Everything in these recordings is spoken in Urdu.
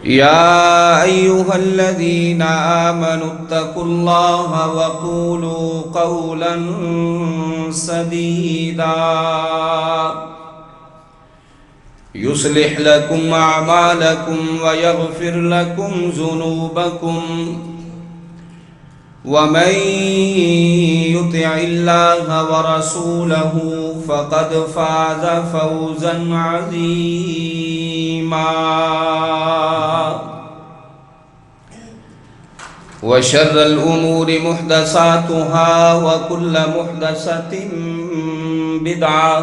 يا أيها الذين آمنوا اتقوا الله وقولوا قولا سديدا يصلح لكم أعمالكم ويغفر لكم ذنوبكم ومن يطع الله ورسوله فقد فاز فوزا عظيما وشر الأمور محدثاتها وكل محدثة بدعة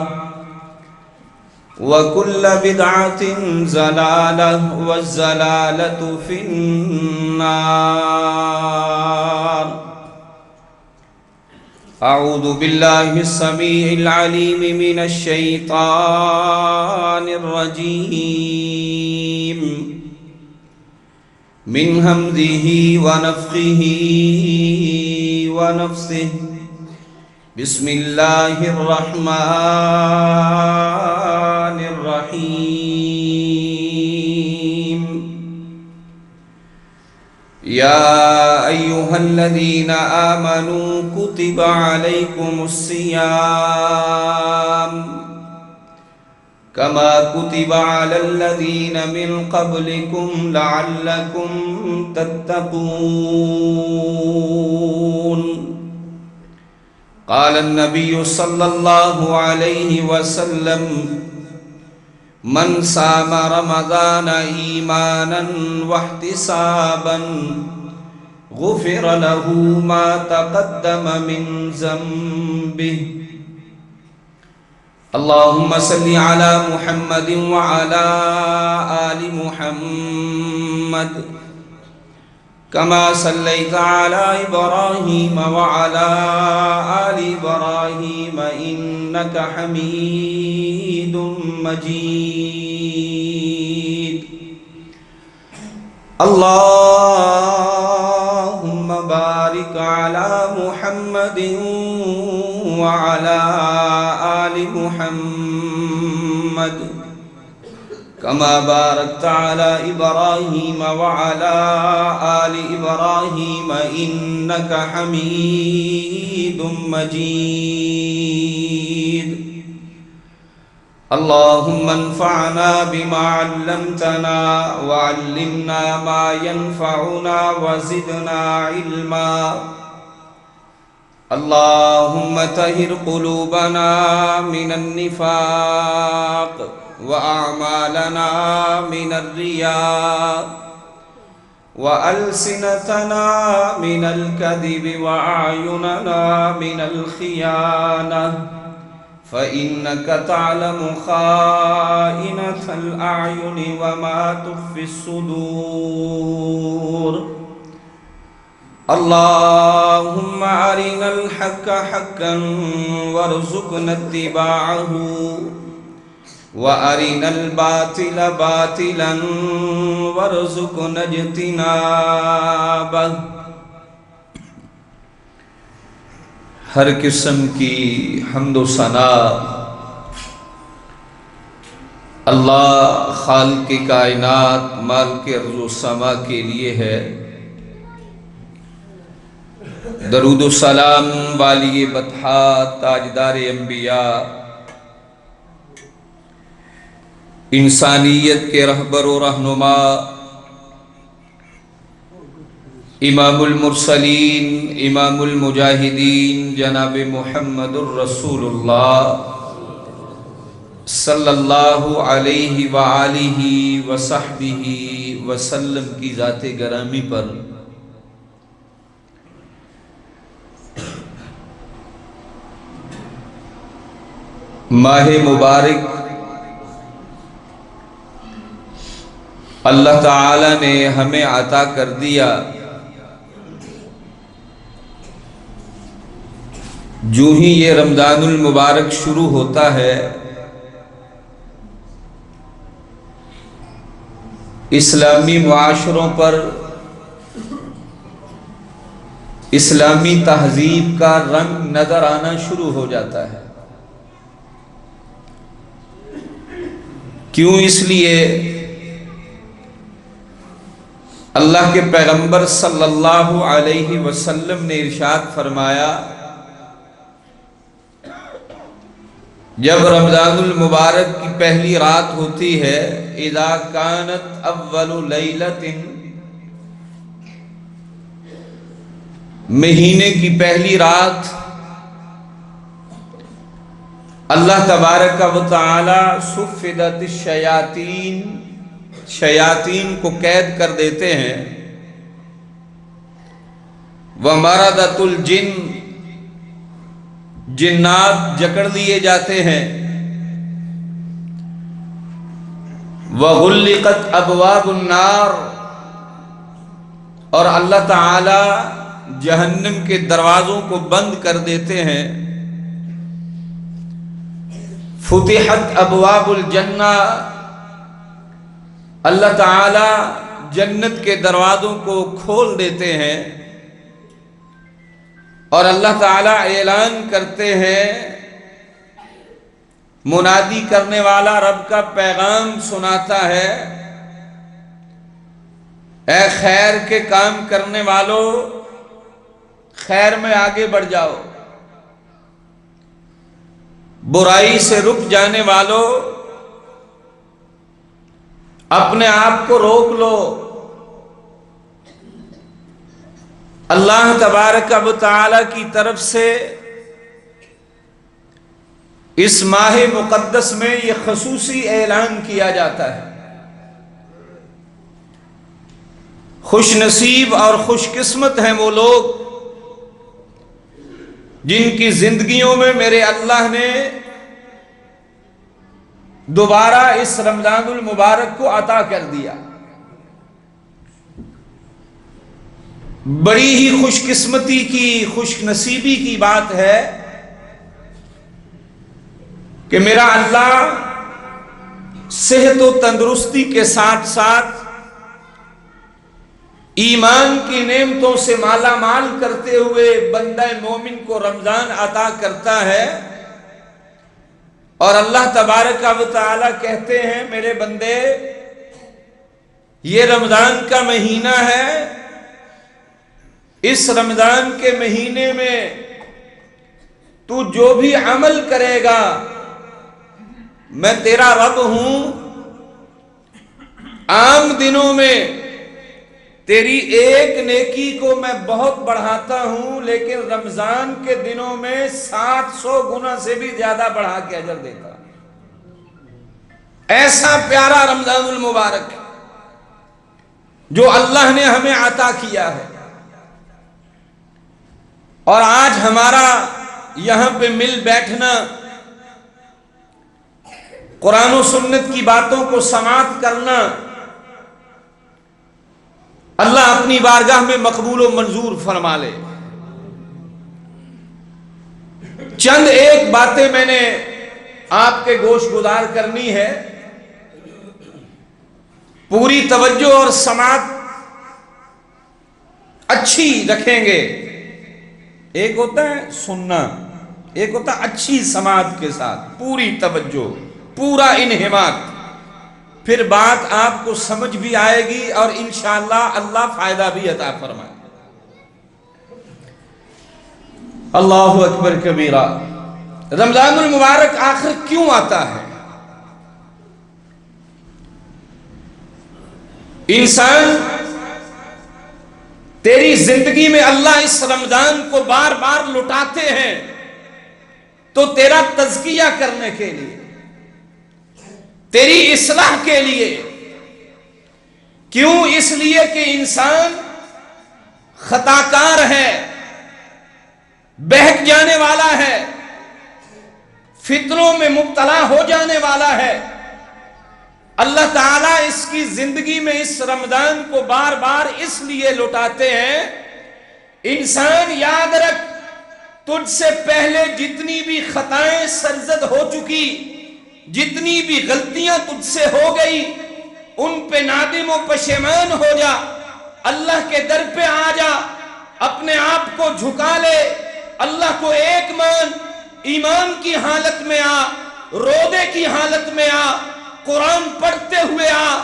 وكل بدعة ضلالة والضلالة في النار. أعوذ بالله السميع العليم من الشيطان الرجيم من همزه ونفخه ونفثه. بسم الله الرحمن الرحيم. يا أيها الذين آمنوا كتب عليكم الصيام كما كتب على الذين من قبلكم لعلكم تتقون. قال النبي صلى الله عليه وسلم من صام رمضان إيمانا واحتسابا غفر له ما تقدم من ذنبه. اللهم صل على محمد وعلى آل محمد كما صليت على إبراهيم وعلى آل إبراهيم إنك حميد مجيد. اللهم بارك على محمد وعلى آل محمد كما باركت على إبراهيم وعلى آل إبراهيم إنك حميد مجيد. اللهم انفعنا بما علمتنا وعلمنا ما ينفعنا وزدنا علما. اللهم طهر قلوبنا من النفاق وأعمالنا من الرياء وألسنتنا من الكذب وأعيننا من الخيانة فإنك تعلم خائنة الأعين وما تخفي الصدور. اللهم أرنا الحق حقا وارزقنا اتباعه وأرنا الباطل باطلا وارزقنا اجتنابه. ہر قسم کی حمد و ثنا اللہ خالق کائنات مالک ارض و سما کے لیے ہے. درود و سلام والی بطحا تاجدار انبیاء انسانیت کے رہبر و رہنما امام المرسلین امام المجاہدین جناب محمد الرسول اللہ صلی اللہ علیہ وآلہ وصحبہ وسلم کی ذات گرامی پر ماہ مبارک اللہ تعالی نے ہمیں عطا کر دیا. جو ہی یہ رمضان المبارک شروع ہوتا ہے اسلامی معاشروں پر اسلامی تہذیب کا رنگ نظر آنا شروع ہو جاتا ہے. کیوں؟ اس لیے اللہ کے پیغمبر صلی اللہ علیہ وسلم نے ارشاد فرمایا، جب رمضان المبارک کی پہلی رات ہوتی ہے، اذا کانت اول لیلۃ، مہینے کی پہلی رات، اللہ تبارک و تعالی صفدت الشیاطین، شیاطین کو قید کر دیتے ہیں، ومردۃ الجن، جنات جکڑ لیے جاتے ہیں، وغلقت ابواب النار، اور اللہ تعالی جہنم کے دروازوں کو بند کر دیتے ہیں، فتحت ابواب الجنہ، اللہ تعالی جنت کے دروازوں کو کھول دیتے ہیں، اور اللہ تعالی اعلان کرتے ہیں، منادی کرنے والا رب کا پیغام سناتا ہے، اے خیر کے کام کرنے والوں، خیر میں آگے بڑھ جاؤ، برائی سے رک جانے والوں، اپنے آپ کو روک لو۔ اللہ تبارک و تعالی کی طرف سے اس ماہ مقدس میں یہ خصوصی اعلان کیا جاتا ہے۔ خوش نصیب اور خوش قسمت ہیں وہ لوگ جن کی زندگیوں میں میرے اللہ نے دوبارہ اس رمضان المبارک کو عطا کر دیا۔ بڑی ہی خوش قسمتی کی، خوش نصیبی کی بات ہے کہ میرا اللہ صحت و تندرستی کے ساتھ ساتھ ایمان کی نعمتوں سے مالا مال کرتے ہوئے بندہ مومن کو رمضان عطا کرتا ہے، اور اللہ تبارک و تعالی کہتے ہیں، میرے بندے یہ رمضان کا مہینہ ہے، اس رمضان کے مہینے میں تو جو بھی عمل کرے گا میں تیرا رب ہوں، عام دنوں میں تیری ایک نیکی کو میں بہت بڑھاتا ہوں، لیکن رمضان کے دنوں میں 700 گنا سے بھی زیادہ بڑھا کے اجر دیتا ہوں۔ ایسا پیارا رمضان المبارک جو اللہ نے ہمیں عطا کیا ہے، اور آج ہمارا یہاں پہ مل بیٹھنا، قرآن و سنت کی باتوں کو سماعت کرنا، اللہ اپنی بارگاہ میں مقبول و منظور فرما لے۔ چند ایک باتیں میں نے آپ کے گوش گزار کرنی ہے، پوری توجہ اور سماعت اچھی رکھیں گے۔ ایک ہوتا ہے سننا، ایک ہوتا ہے اچھی سماعت کے ساتھ پوری توجہ، پورا انہماک، پھر بات آپ کو سمجھ بھی آئے گی اور انشاءاللہ اللہ فائدہ بھی عطا فرمائے۔ اللہ اکبر کبیرہ۔ رمضان المبارک آخر کیوں آتا ہے؟ انسان، تیری زندگی میں اللہ اس رمضان کو بار بار لٹاتے ہیں تو تیرا تزکیہ کرنے کے لیے، تیری اصلاح کے لیے۔ کیوں؟ اس لیے کہ انسان خطاکار ہے، بہک جانے والا ہے، فتنوں میں مبتلا ہو جانے والا ہے۔ اللہ تعالیٰ اس کی زندگی میں اس رمضان کو بار بار اس لیے لٹاتے ہیں، انسان یاد رکھ، تجھ سے پہلے جتنی بھی خطائیں سرزد ہو چکی، جتنی بھی غلطیاں تجھ سے ہو گئی، ان پہ نادم و پشیمان ہو جا، اللہ کے در پہ آ جا، اپنے آپ کو جھکا لے، اللہ کو ایک مان، ایمان کی حالت میں آ، روزے کی حالت میں آ، قرآن پڑھتے ہوئے آ،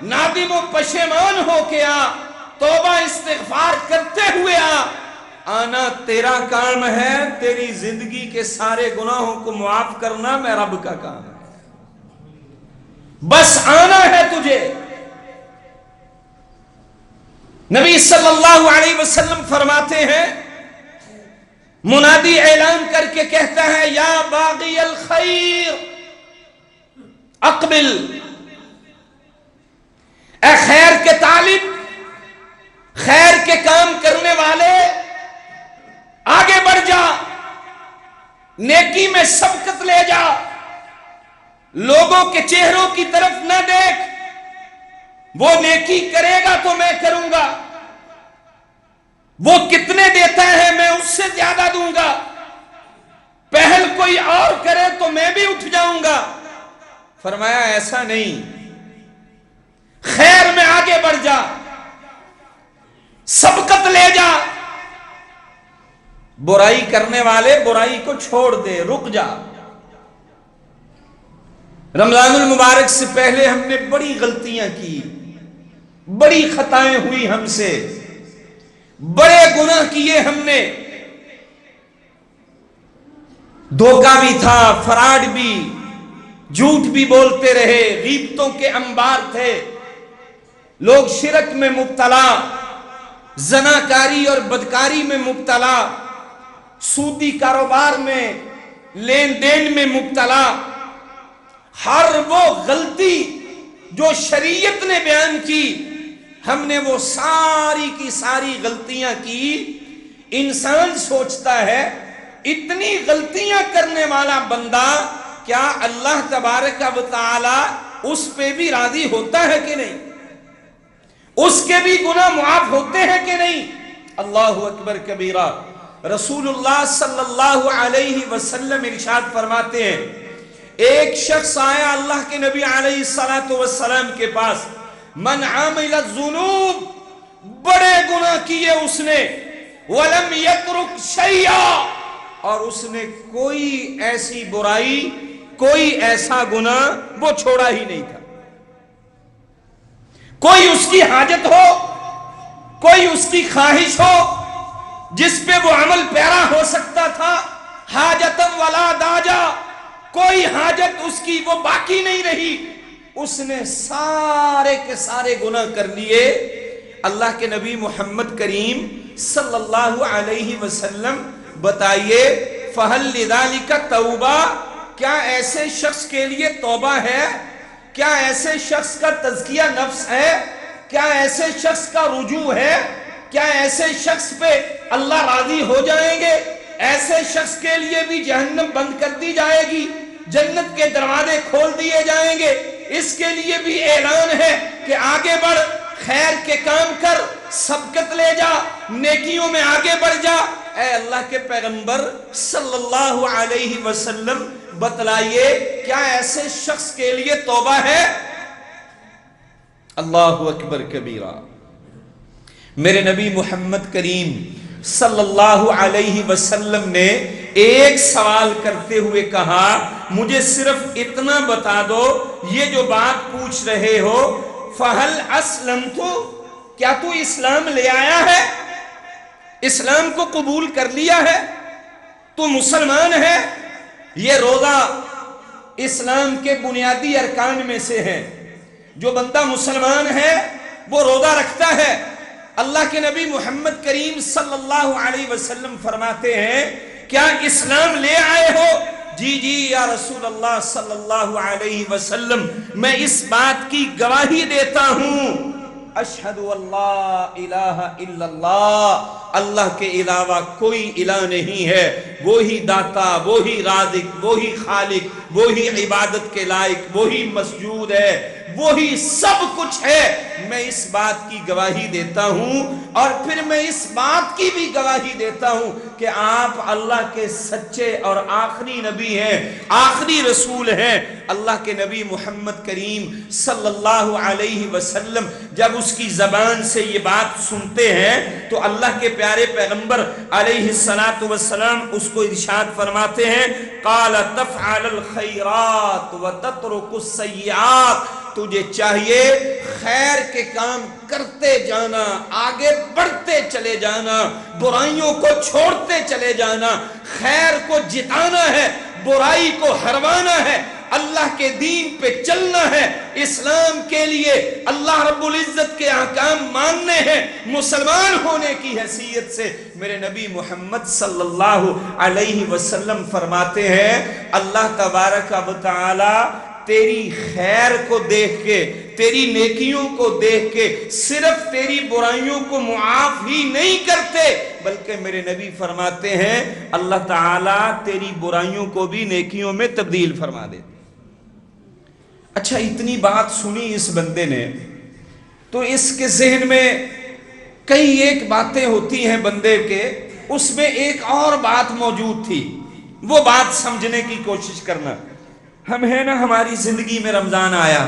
نادم و پشیمان ہو کے آ، توبہ استغفار کرتے ہوئے آنا تیرا کام ہے، تیری زندگی کے سارے گناہوں کو معاف کرنا میں رب کا کام ہے، بس آنا ہے تجھے۔ نبی صلی اللہ علیہ وسلم فرماتے ہیں، منادی اعلان کر کے کہتا ہے، یا باغی الخیر اقبل، اے خیر کے طالب، خیر کے کام کرنے والے آگے بڑھ جا، نیکی میں سبقت لے جا، لوگوں کے چہروں کی طرف نہ دیکھ، وہ نیکی کرے گا تو میں کروں گا، وہ کتنے دیتا ہے میں اس سے زیادہ دوں گا، پہل کوئی اور کرے تو میں بھی اٹھ جاؤں گا۔ فرمایا ایسا نہیں، خیر میں آگے بڑھ جا، سبقت لے جا، برائی کرنے والے برائی کو چھوڑ دے، رک جا۔ رمضان المبارک سے پہلے ہم نے بڑی غلطیاں کی، بڑی خطائیں ہوئی ہم سے، بڑے گناہ کیے ہم نے، دھوکہ بھی تھا، فراڈ بھی، جھوٹ بھی بولتے رہے، غیبتوں کے انبار تھے، لوگ شرک میں مبتلا، زناکاری اور بدکاری میں مبتلا، سودی کاروبار میں، لین دین میں مبتلا، ہر وہ غلطی جو شریعت نے بیان کی ہم نے وہ ساری کی ساری غلطیاں کی۔ انسان سوچتا ہے اتنی غلطیاں کرنے والا بندہ کیا اللہ تبارک و تعالی اس پہ بھی راضی ہوتا ہے کہ نہیں؟ اس کے بھی گناہ معاف ہوتے ہیں کہ نہیں؟ اللہ اکبر کبیرہ۔ رسول اللہ صلی اللہ علیہ وسلم ارشاد فرماتے ہیں، ایک شخص آیا اللہ کے نبی علیہ السلام کے پاس، من عامل الذنوب، بڑے گناہ کیے اس نے، ولم یترک شیئا، اور اس نے کوئی ایسی برائی، کوئی ایسا گناہ وہ چھوڑا ہی نہیں تھا۔ کوئی اس کی حاجت ہو، کوئی اس کی خواہش ہو جس پہ وہ عمل پیرا ہو سکتا تھا، حاجتم ولا داجا، کوئی حاجت اس کی وہ باقی نہیں رہی، اس نے سارے کے سارے گناہ کر لیے۔ اللہ کے نبی محمد کریم صلی اللہ علیہ وسلم بتائیے، فہل لذالک توبہ، کیا ایسے شخص کے لیے توبہ ہے؟ کیا ایسے شخص کا تزکیہ نفس ہے؟ کیا ایسے شخص کا رجوع ہے؟ کیا ایسے شخص پہ اللہ راضی ہو جائیں گے؟ ایسے شخص کے لیے بھی جہنم بند کر دی جائے گی، جنت کے دروازے کھول دیے جائیں گے۔ اس کے لیے بھی اعلان ہے کہ آگے بڑھ، خیر کے کام کر، سبقت لے جا، نیکیوں میں آگے بڑھ جا۔ اے اللہ کے پیغمبر صلی اللہ علیہ وسلم بتلائیے، کیا ایسے شخص کے لیے توبہ ہے؟ اللہ اکبر کبیرہ۔ میرے نبی محمد کریم صلی اللہ علیہ وسلم نے ایک سوال کرتے ہوئے کہا، مجھے صرف اتنا بتا دو، یہ جو بات پوچھ رہے ہو، فَهَلْ أَسْلَمْتُ، کیا تو اسلام لے آیا ہے؟ اسلام کو قبول کر لیا ہے؟ تو مسلمان ہے؟ یہ روزہ اسلام کے بنیادی ارکان میں سے ہے۔ جو بندہ مسلمان ہے وہ روزہ رکھتا ہے۔ اللہ کے نبی محمد کریم صلی اللہ علیہ وسلم فرماتے ہیں، کیا اسلام لے آئے ہو؟ جی جی یا رسول اللہ صلی اللہ علیہ وسلم، میں اس بات کی گواہی دیتا ہوں، اشہد اللہ الہ الا اللہ، اللہ کے علاوہ کوئی الہ نہیں ہے، وہی داتا، وہی رازق، وہی خالق، وہی عبادت کے لائق، وہی مسجود ہے، وہی سب کچھ ہے۔ میں اس بات کی گواہی دیتا ہوں، اور پھر میں اس بات کی بھی گواہی دیتا ہوں کہ کہ آپ اللہ کے سچے اور آخری نبی ہیں، آخری رسول ہیں۔ اللہ کے نبی محمد کریم صلی اللہ علیہ وسلم جب اس کی زبان سے یہ بات سنتے ہیں تو اللہ کے پیارے پیغمبر علیہ السلام اس کو ارشاد فرماتے ہیں، قال تفعل الخیرات وتترک السیئات، تجھے چاہیے خیر کے کام کرتے جانا، آگے بڑھتے چلے جانا، برائیوں کو چھوڑتے چلے جانا، خیر کو جتانا ہے، برائی کو ہروانا ہے، اللہ کے دین پہ چلنا ہے، اسلام کے لیے اللہ رب العزت کے احکام ماننے ہیں۔ مسلمان ہونے کی حیثیت سے میرے نبی محمد صلی اللہ علیہ وسلم فرماتے ہیں، اللہ تبارک و تعالی تیری خیر کو دیکھ کے، تیری نیکیوں کو دیکھ کے صرف تیری برائیوں کو معاف ہی نہیں کرتے، بلکہ میرے نبی فرماتے ہیں اللہ تعالیٰ تیری برائیوں کو بھی نیکیوں میں تبدیل فرما دیتے۔ اچھا، اتنی بات سنی اس بندے نے تو اس کے ذہن میں کئی ایک باتیں ہوتی ہیں بندے کے، اس میں ایک اور بات موجود تھی، وہ بات سمجھنے کی کوشش کرنا۔ ہم ہیں نا، ہماری زندگی میں رمضان آیا،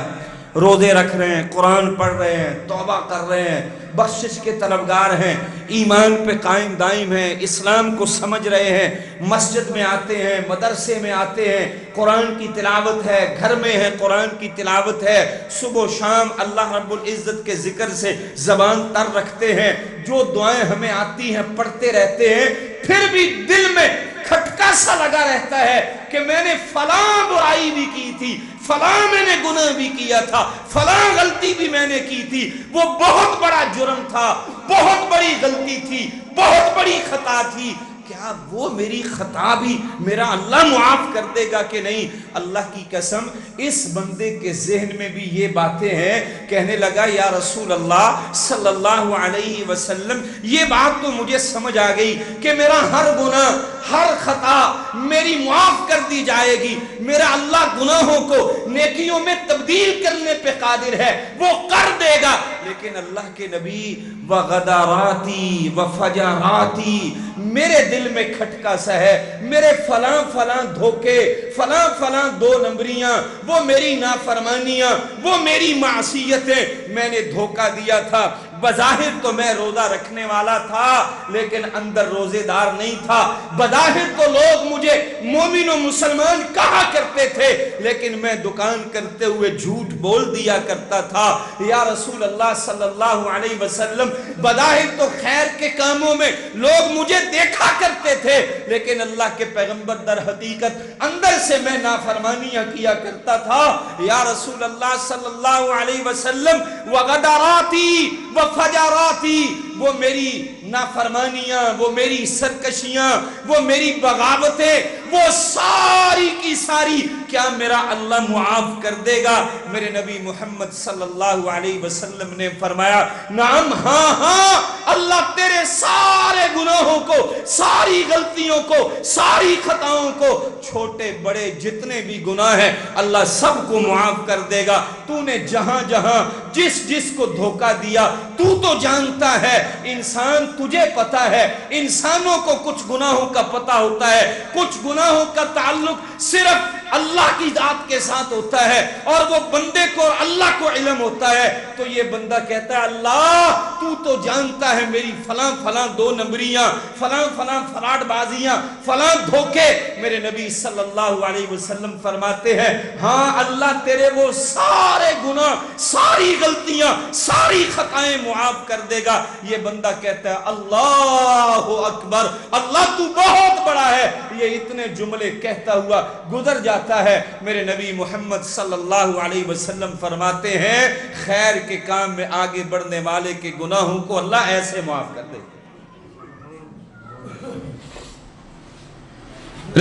روزے رکھ رہے ہیں، قرآن پڑھ رہے ہیں، توبہ کر رہے ہیں، بخشش کے طلبگار ہیں، ایمان پہ قائم دائم ہیں، اسلام کو سمجھ رہے ہیں، مسجد میں آتے ہیں، مدرسے میں آتے ہیں، قرآن کی تلاوت ہے، گھر میں ہے قرآن کی تلاوت ہے، صبح و شام اللہ رب العزت کے ذکر سے زبان تر رکھتے ہیں، جو دعائیں ہمیں آتی ہیں پڑھتے رہتے ہیں، پھر بھی دل میں کھٹکا سا لگا رہتا ہے کہ میں نے فلاں برائی بھی کی تھی، فلاں میں نے گناہ بھی کیا تھا، فلاں غلطی بھی میں نے کی تھی، وہ بہت بڑا جرم تھا، بہت بڑی غلطی تھی، بہت بڑی خطا تھی، کیا وہ میری خطا بھی میرا اللہ معاف کر دے گا کہ نہیں؟ اللہ کی قسم اس بندے کے ذہن میں بھی یہ باتیں ہیں۔ کہنے لگا یا رسول اللہ صلی اللہ علیہ وسلم، یہ بات تو مجھے سمجھ آ گئی کہ میرا ہر گناہ، ہر خطا میری معاف کر دی جائے گی، میرا اللہ گناہوں کو نیکیوں میں تبدیل کرنے پہ قادر ہے، وہ کر دے گا۔ لیکن اللہ کے نبی وغداراتی وفجاراتی، میرے دل میں کھٹکا سا ہے، میرے فلاں فلاں دھوکے، فلاں فلاں دو نمبریاں، وہ میری نافرمانیاں، وہ میری معصیتیں، میں نے دھوکہ دیا تھا۔ بظاہر تو میں روزہ رکھنے والا تھا لیکن اندر روزے دار نہیں تھا، بظاہر تو لوگ مجھے مومن و مسلمان کہا کرتے تھے لیکن میں دکان کرتے ہوئے جھوٹ بول دیا کرتا تھا۔ یا رسول اللہ صلی اللہ علیہ وسلم، بظاہر تو خیر کے کاموں میں لوگ مجھے دیکھا کرتے تھے لیکن اللہ کے پیغمبر در حقیقت اندر سے میں نافرمانیاں کیا کرتا تھا۔ یا رسول اللہ صلی اللہ علیہ وسلم، وغداراتی وفجاراتی، وہ میری نافرمانیاں، وہ میری سرکشیاں، وہ میری بغاوتیں، وہ ساری کی ساری کیا میرا اللہ معاف کر دے گا؟ میرے نبی محمد صلی اللہ علیہ وسلم نے فرمایا نعم، ہاں ہاں، اللہ تیرے سارے گناہوں کو، ساری غلطیوں کو، ساری خطاؤں کو، چھوٹے بڑے جتنے بھی گناہ ہیں اللہ سب کو معاف کر دے گا۔ تو نے جہاں جہاں جس جس کو دھوکہ دیا تو جانتا ہے، انسان تجھے پتا ہے، انسانوں کو کچھ گناہوں کا پتا ہوتا ہے، کچھ گناہوں کا تعلق صرف اللہ کی ذات کے ساتھ ہوتا ہے اور وہ بندے کو اللہ کو علم ہوتا ہے۔ تو یہ بندہ کہتا ہے اللہ تو جانتا ہے میری فلاں فلاں دو نمبریاں، فلاں فلاں فراڈ بازیاں، فلاں دھوکے۔ میرے نبی صلی اللہ علیہ وسلم فرماتے ہیں ہاں اللہ تیرے وہ سارے گناہ، ساری غلطیاں، ساری خطائیں معاف کر دے گا۔ یہ بندہ کہتا ہے اللہ اکبر، اللہ تو بہت بڑا ہے۔ یہ اتنے جملے کہتا ہوا گزر جاتا ہے۔ میرے نبی محمد صلی اللہ علیہ وسلم فرماتے ہیں خیر کے کام میں آگے بڑھنے والے کے گناہوں کو اللہ ایسے معاف کر دے۔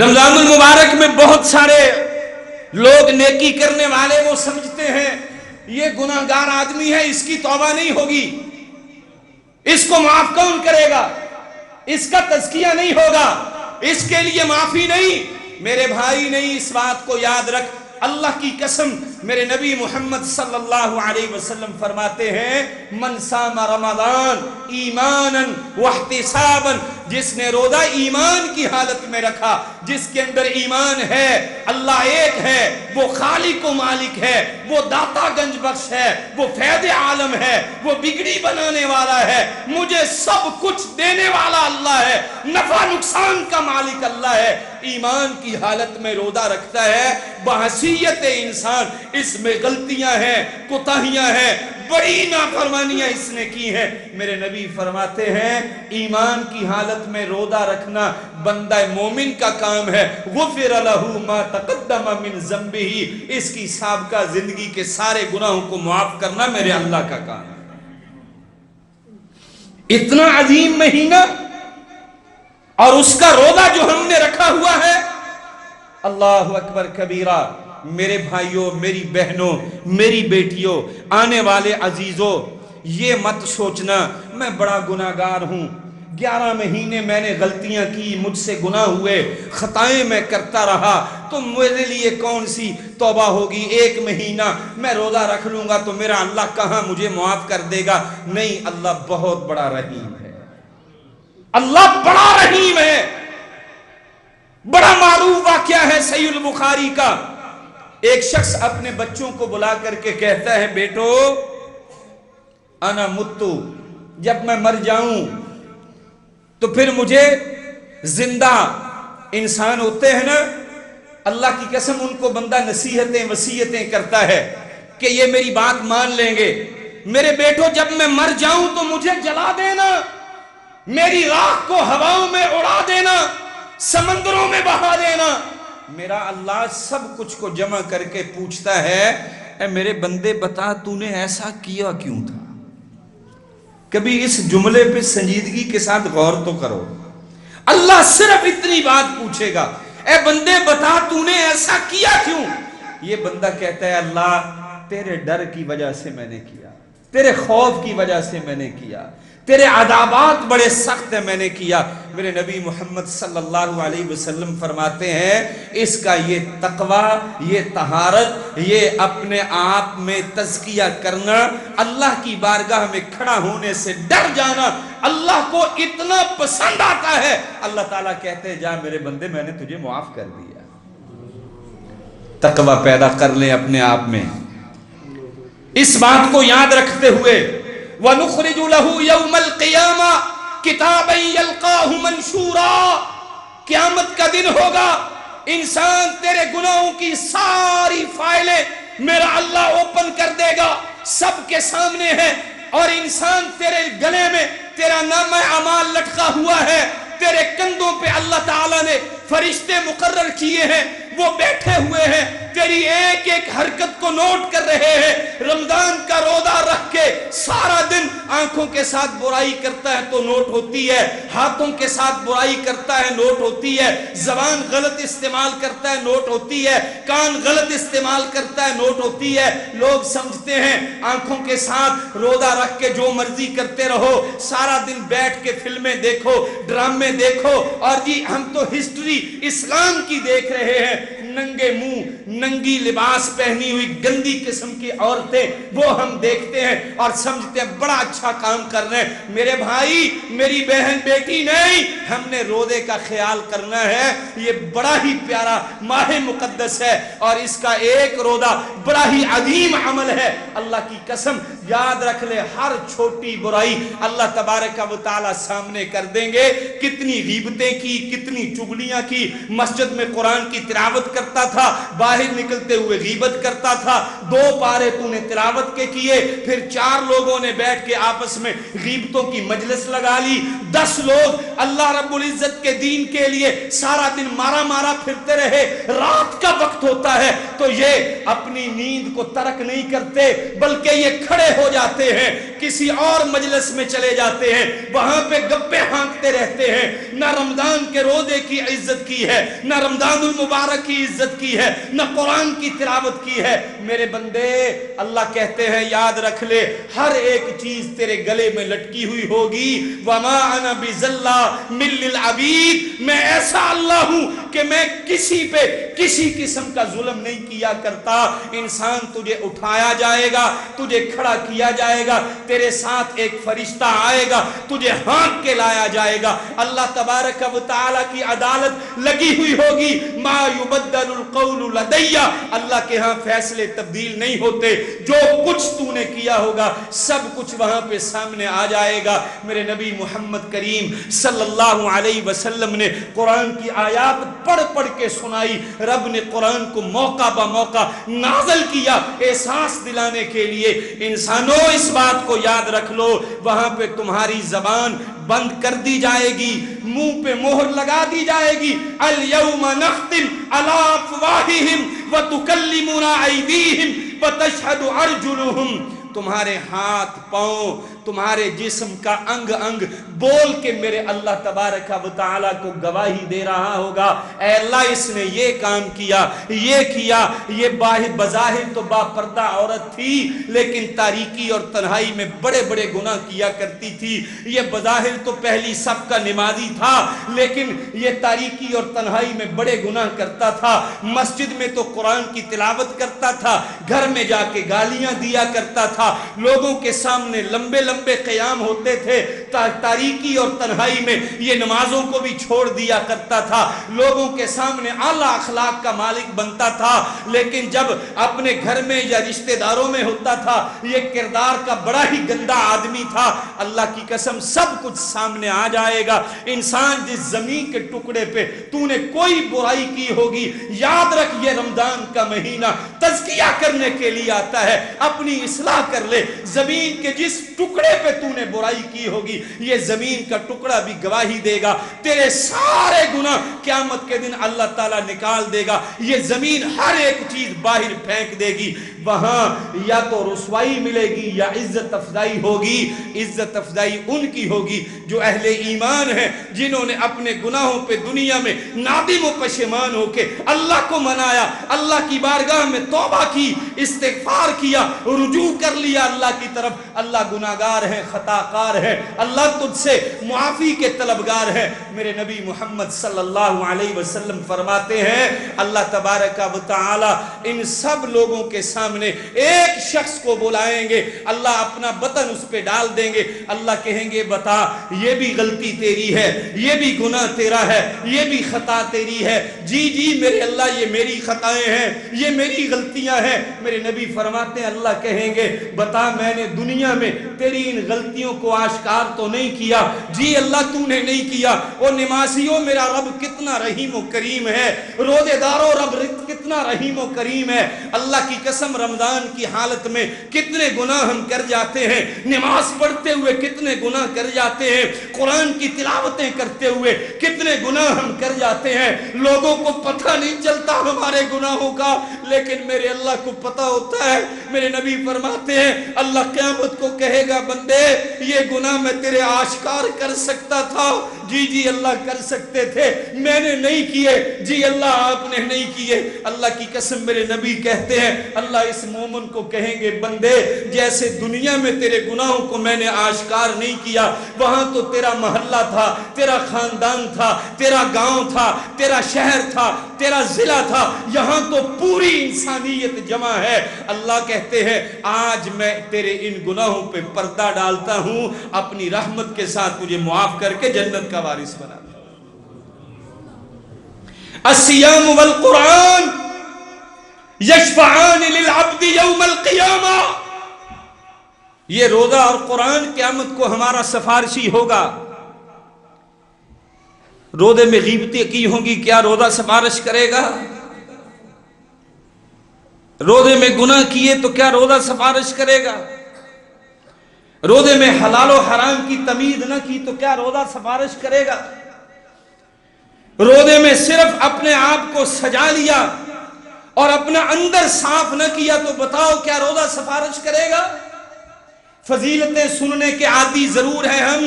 رمضان المبارک میں بہت سارے لوگ نیکی کرنے والے وہ سمجھتے ہیں یہ گناہگار آدمی ہے، اس کی توبہ نہیں ہوگی، اس کو معاف کون کرے گا، اس کا تزکیہ نہیں ہوگا، اس کے لیے معافی نہیں۔ میرے بھائی نہیں، اس بات کو یاد رکھ، اللہ کی قسم میرے نبی محمد صلی اللہ علیہ وسلم فرماتے ہیں من صام رمضان ایمانا واحتسابا، جس نے روزہ ایمان کی حالت میں رکھا، جس کے اندر ایمان ہے اللہ ایک ہے، وہ خالق و مالک ہے، وہ داتا گنج بخش ہے، وہ فیض عالم ہے، وہ بگڑی بنانے والا ہے، مجھے سب کچھ دینے والا اللہ ہے، نفع نقصان کا مالک اللہ ہے، ایمان کی حالت میں روزہ رکھتا ہے، بحیثیت انسان اس میں غلطیاں ہیں، کوتاہیاں ہیں، بڑی نافرمانیاں اس نے کی ہیں، میرے نبی فرماتے ہیں ایمان کی حالت میں روزہ رکھنا بندہ مومن کا کام ہے، غفر لہ ما تقدم من ذنبہ، اس کی سابقہ زندگی کے سارے گناہوں کو معاف کرنا میرے اللہ کا کام ہے۔ اتنا عظیم مہینہ اور اس کا روزہ جو ہم نے رکھا ہوا ہے، اللہ اکبر کبیرہ۔ میرے بھائیوں، میری بہنوں، میری بیٹیوں، آنے والے عزیزوں، یہ مت سوچنا میں بڑا گناہگار ہوں، 11 مہینے میں نے غلطیاں کی، مجھ سے گناہ ہوئے، خطائیں میں کرتا رہا، تو میرے لیے کون سی توبہ ہوگی؟ 1 مہینہ میں روزہ رکھ لوں گا تو میرا اللہ کہاں مجھے معاف کر دے گا؟ نہیں، اللہ بہت بڑا رحیم ہے، اللہ بڑا رحیم ہے۔ بڑا معروف واقعہ ہے صحیح البخاری کا، ایک شخص اپنے بچوں کو بلا کر کے کہتا ہے بیٹو انا متو، جب میں مر جاؤں تو پھر مجھے زندہ انسان ہوتے ہیں نا، اللہ کی قسم ان کو بندہ نصیحتیں وصیتیں کرتا ہے کہ یہ میری بات مان لیں گے، میرے بیٹو جب میں مر جاؤں تو مجھے جلا دینا، میری راکھ کو ہواؤں میں اڑا دینا، سمندروں میں بہا دینا۔ میرا اللہ سب کچھ کو جمع کر کے پوچھتا ہے اے میرے بندے بتا تو نے ایسا کیا کیوں تھا؟ کبھی اس جملے پہ سنجیدگی کے ساتھ غور تو کرو، اللہ صرف اتنی بات پوچھے گا اے بندے بتا تو نے ایسا کیا کیوں؟ یہ بندہ کہتا ہے اللہ تیرے ڈر کی وجہ سے میں نے کیا، تیرے خوف کی وجہ سے میں نے کیا، تیرے عذابات بڑے سخت ہیں میں نے کیا۔ میرے نبی محمد صلی اللہ علیہ وسلم فرماتے ہیں اس کا یہ تقوی، یہ طہارت، یہ اپنے آپ میں تزکیہ کرنا، اللہ کی بارگاہ میں کھڑا ہونے سے ڈر جانا اللہ کو اتنا پسند آتا ہے، اللہ تعالیٰ کہتے ہیں جا میرے بندے میں نے تجھے معاف کر دیا۔ تقوی پیدا کر لیں اپنے آپ میں، اس بات کو یاد رکھتے ہوئے وَنُخْرِجُ لَهُ يَوْمَ الْقِيَامَةِ كِتَابًا يَلْقَاهُ مَنْشُورًا، قیامت کا دن ہوگا، انسان تیرے گناہوں کی ساری فائلیں میرا اللہ اوپن کر دے گا، سب کے سامنے ہے، اور انسان تیرے گلے میں تیرا نامہ اعمال لٹکا ہوا ہے، تیرے کندھوں پہ اللہ تعالیٰ نے فرشتے مقرر کیے ہیں، وہ بیٹھے ہوئے ہیں، تیری ایک ایک حرکت کو نوٹ کر رہے ہیں۔ رمضان کا روزہ رکھ کے سارا دن آنکھوں کے ساتھ برائی کرتا ہے تو نوٹ ہوتی ہے، ہاتھوں کے ساتھ برائی کرتا ہے نوٹ ہوتی ہے، زبان غلط استعمال کرتا ہے نوٹ ہوتی ہے، کان غلط استعمال کرتا ہے نوٹ ہوتی ہے۔ لوگ سمجھتے ہیں آنکھوں کے ساتھ روزہ رکھ کے جو مرضی کرتے رہو، سارا دن بیٹھ کے فلمیں دیکھو، ڈرامے دیکھو، اور جی ہم تو ہسٹری اسلام کی دیکھ رہے ہیں، ننگے منہ ننگی لباس پہنی ہوئی گندی قسم کی عورتیں وہ ہم دیکھتے ہیں اور سمجھتے ہیں بڑا اچھا کام کر رہے ہیں۔ میرے بھائی میری بہن بیٹی نہیں، ہم نے روزے کا خیال کرنا ہے، یہ بڑا ہی پیارا ماہ مقدس ہے اور اس کا ایک روزہ بڑا ہی عظیم عمل ہے۔ اللہ کی قسم یاد رکھ لے ہر چھوٹی برائی اللہ تبارک و تعالی سامنے کر دیں گے۔ کتنی غیبتیں کی، کتنی چغلیاں کی، مسجد میں قرآن کی تلاوت کرتا تھا، باہر نکلتے ہوئے غیبت کرتا تھا، 2 پارے تو نے تلاوت کے کیے، پھر 4 لوگوں نے بیٹھ کے آپس میں غیبتوں کی مجلس لگا لی، 10 لوگ اللہ رب العزت کے دین کے لیے سارا دن مارا مارا پھرتے رہے، رات کا وقت ہوتا ہے تو یہ اپنی نیند کو ترک نہیں کرتے بلکہ یہ کھڑے ہو جاتے ہیں، کسی اور مجلس میں چلے جاتے ہیں، وہاں پہ گپے ہانکتے رہتے ہیں، نہ رمضان کے روزے کی عزت کی ہے، نہ رمضان المبارک کی عزت کی ہے، نہ قرآن کی تلاوت کی ہے۔ میرے بندے، اللہ کہتے ہیں یاد رکھ لے، ہر ایک چیز تیرے گلے میں لٹکی ہوئی ہوگی۔ وَمَا أَنَا بِظَلَّامٍ لِّلْعَبِيدِ، میں ایسا اللہ ہوں کہ میں کسی پہ کسی قسم کا ظلم نہیں کیا کرتا۔ انسان تجھے اٹھایا جائے گا، تجھے کھڑا کیا جائے گا، تیرے ساتھ ایک فرشتہ آئے گا، تجھے ہانک کے لایا جائے گا۔ اللہ تبارک و تعالی کی عدالت لگی ہوئی ہوگی۔ ما یبدل القول لدی، اللہ کے ہاں فیصلے تبدیل نہیں ہوتے۔ جو کچھ تو نے کیا ہوگا سب کچھ وہاں پہ سامنے آ جائے گا۔ میرے نبی محمد کریم صلی اللہ علیہ وسلم نے قرآن کی آیات پڑھ پڑھ کے سنائی۔ رب نے قرآن کو موقع با موقع نازل کیا احساس دلانے کے لیے۔ انسانوں، اس بات کو یاد رکھ لو، وہاں پہ تمہاری زبان بند کر دی جائے گی، منہ پہ مہر لگا دی جائے گی۔ الیوم نختم علی افواہہم وتکلمنا ایدیہم وتشہد ارجلہم۔ تمہارے ہاتھ پاؤں، تمہارے جسم کا انگ انگ بول کے میرے اللہ تبارک و تعالیٰ کو گواہی دے رہا ہوگا، اے اللہ اس نے یہ کام کیا، یہ کیا۔ یہ بظاہر تو با پردہ عورت تھی، لیکن تاریکی اور تنہائی میں بڑے بڑے گناہ کیا کرتی تھی۔ یہ بظاہر تو پہلی صف کا نمازی تھا، لیکن یہ تاریکی اور تنہائی میں بڑے گناہ کرتا تھا۔ مسجد میں تو قرآن کی تلاوت کرتا تھا، گھر میں جا کے گالیاں دیا کرتا تھا، لوگوں کے سامنے لمبے لمبے قیام ہوتے تھے، تاریکی اور تنہائی میں یہ نمازوں کو بھی چھوڑ دیا کرتا تھا، لوگوں کے سامنے اعلیٰ اخلاق کا مالک بنتا تھا۔ لیکن جب اپنے گھر میں یا رشتہ داروں میں ہوتا تھا، یہ کردار کا بڑا ہی گندا آدمی تھا۔ اللہ کی قسم سب کچھ سامنے آ جائے گا۔ انسان، جس زمین کے ٹکڑے پہ تو نے کوئی برائی کی ہوگی، یاد رکھ یہ رمضان کا مہینہ تزکیہ کرنے کے لیے آتا ہے۔ اپنی اصلاح کر لے۔ زمین کے جس ٹکڑے پہ تو نے برائی کی ہوگی، یہ زمین کا ٹکڑا بھی گواہی دے گا۔ تیرے سارے گناہ قیامت کے دن اللہ تعالیٰ نکال دے گا۔ یہ زمین ہر ایک چیز باہر پھینک دے گی۔ وہاں یا تو رسوائی ملے گی یا عزت افزائی ہوگی۔ عزت افزائی ان کی ہوگی جو اہل ایمان ہیں، جنہوں نے اپنے گناہوں پہ دنیا میں نادم و پشیمان ہو کے اللہ کو منایا، اللہ کی بارگاہ میں توبہ کی، استغفار کیا، رجوع کر لیا اللہ کی طرف۔ اللہ گناہگار ہے، خطا کار ہے، اللہ تجھ سے معافی کے طلبگار ہے۔ میرے نبی محمد صلی اللہ علیہ وسلم فرماتے ہیں، اللہ تبارک و تعالی ان سب لوگوں کے سامنے ایک شخص کو بلائیں گے، اللہ اپنا بطن اس پہ ڈال دیں گے، اللہ کہیں گے بتا یہ بھی غلطی تیری ہے، یہ بھی گناہ تیرا ہے، یہ بھی خطا تیری ہے۔ جی جی میرے اللہ، یہ میری خطائیں ہیں، یہ میری غلطیاں ہیں۔ میرے نبی فرماتے ہیں، اللہ کہیں گے بتا میں نے دنیا میں تیری ان غلطیوں کو آشکار تو نہیں کیا؟ جی اللہ تو نے نہیں کیا۔ اور نمازیوں، میرا رب کتنا رحیم و کریم ہے، روزے داروں رب کتنا رحیم و کریم ہے۔ اللہ کی قسم رمضان کی حالت میں کتنے گناہ ہم کر جاتے ہیں، نماز پڑھتے ہوئے کتنے گناہ کر جاتے ہیں، قرآن کی تلاوتیں کرتے ہوئے کتنے گناہ ہم کر جاتے ہیں۔ لوگوں کو پتہ نہیں چلتا ہمارے گناہوں کا، لیکن میرے اللہ کو پتہ ہوتا ہے۔ میرے نبی فرماتے ہیں، اللہ قیامت کو کہے گا بندے یہ گناہ میں تیرے آشکار کر سکتا تھا؟ جی جی اللہ کر سکتے تھے، میں نے نہیں کیے۔ جی اللہ آپ نے نہیں کیے۔ اللہ کی قسم میرے نبی کہتے ہیں، اللہ اس مومن کو کہیں گے بندے جیسے دنیا میں تیرے گناہوں کو میں نے آشکار نہیں کیا، وہاں تو تیرا محلہ تھا، تیرا خاندان تھا، تیرا گاؤں تھا، تیرا شہر تھا، تیرا ضلع تھا، یہاں تو پوری انسانیت جمع ہے۔ اللہ کہتے ہیں آج میں تیرے ان گناہوں پہ پردہ ڈالتا ہوں، اپنی رحمت کے ساتھ مجھے معاف کر کے جنت کا وارث بنا دے۔ الصیام والقرآن یشفعان للعبد یوم القیامہ، یہ روزہ اور قرآن قیامت کو ہمارا سفارشی ہوگا۔ روزے میں غیبتیں کی ہوں گی، کیا روزہ سفارش کرے گا؟ روزے میں گناہ کیے تو کیا روزہ سفارش کرے گا؟ روزے میں حلال و حرام کی تمیز نہ کی تو کیا روزہ سفارش کرے گا؟ روزے میں صرف اپنے آپ کو سجا لیا اور اپنا اندر صاف نہ کیا تو بتاؤ کیا روزہ سفارش کرے گا؟ فضیلتیں سننے کے عادی ضرور ہیں ہم،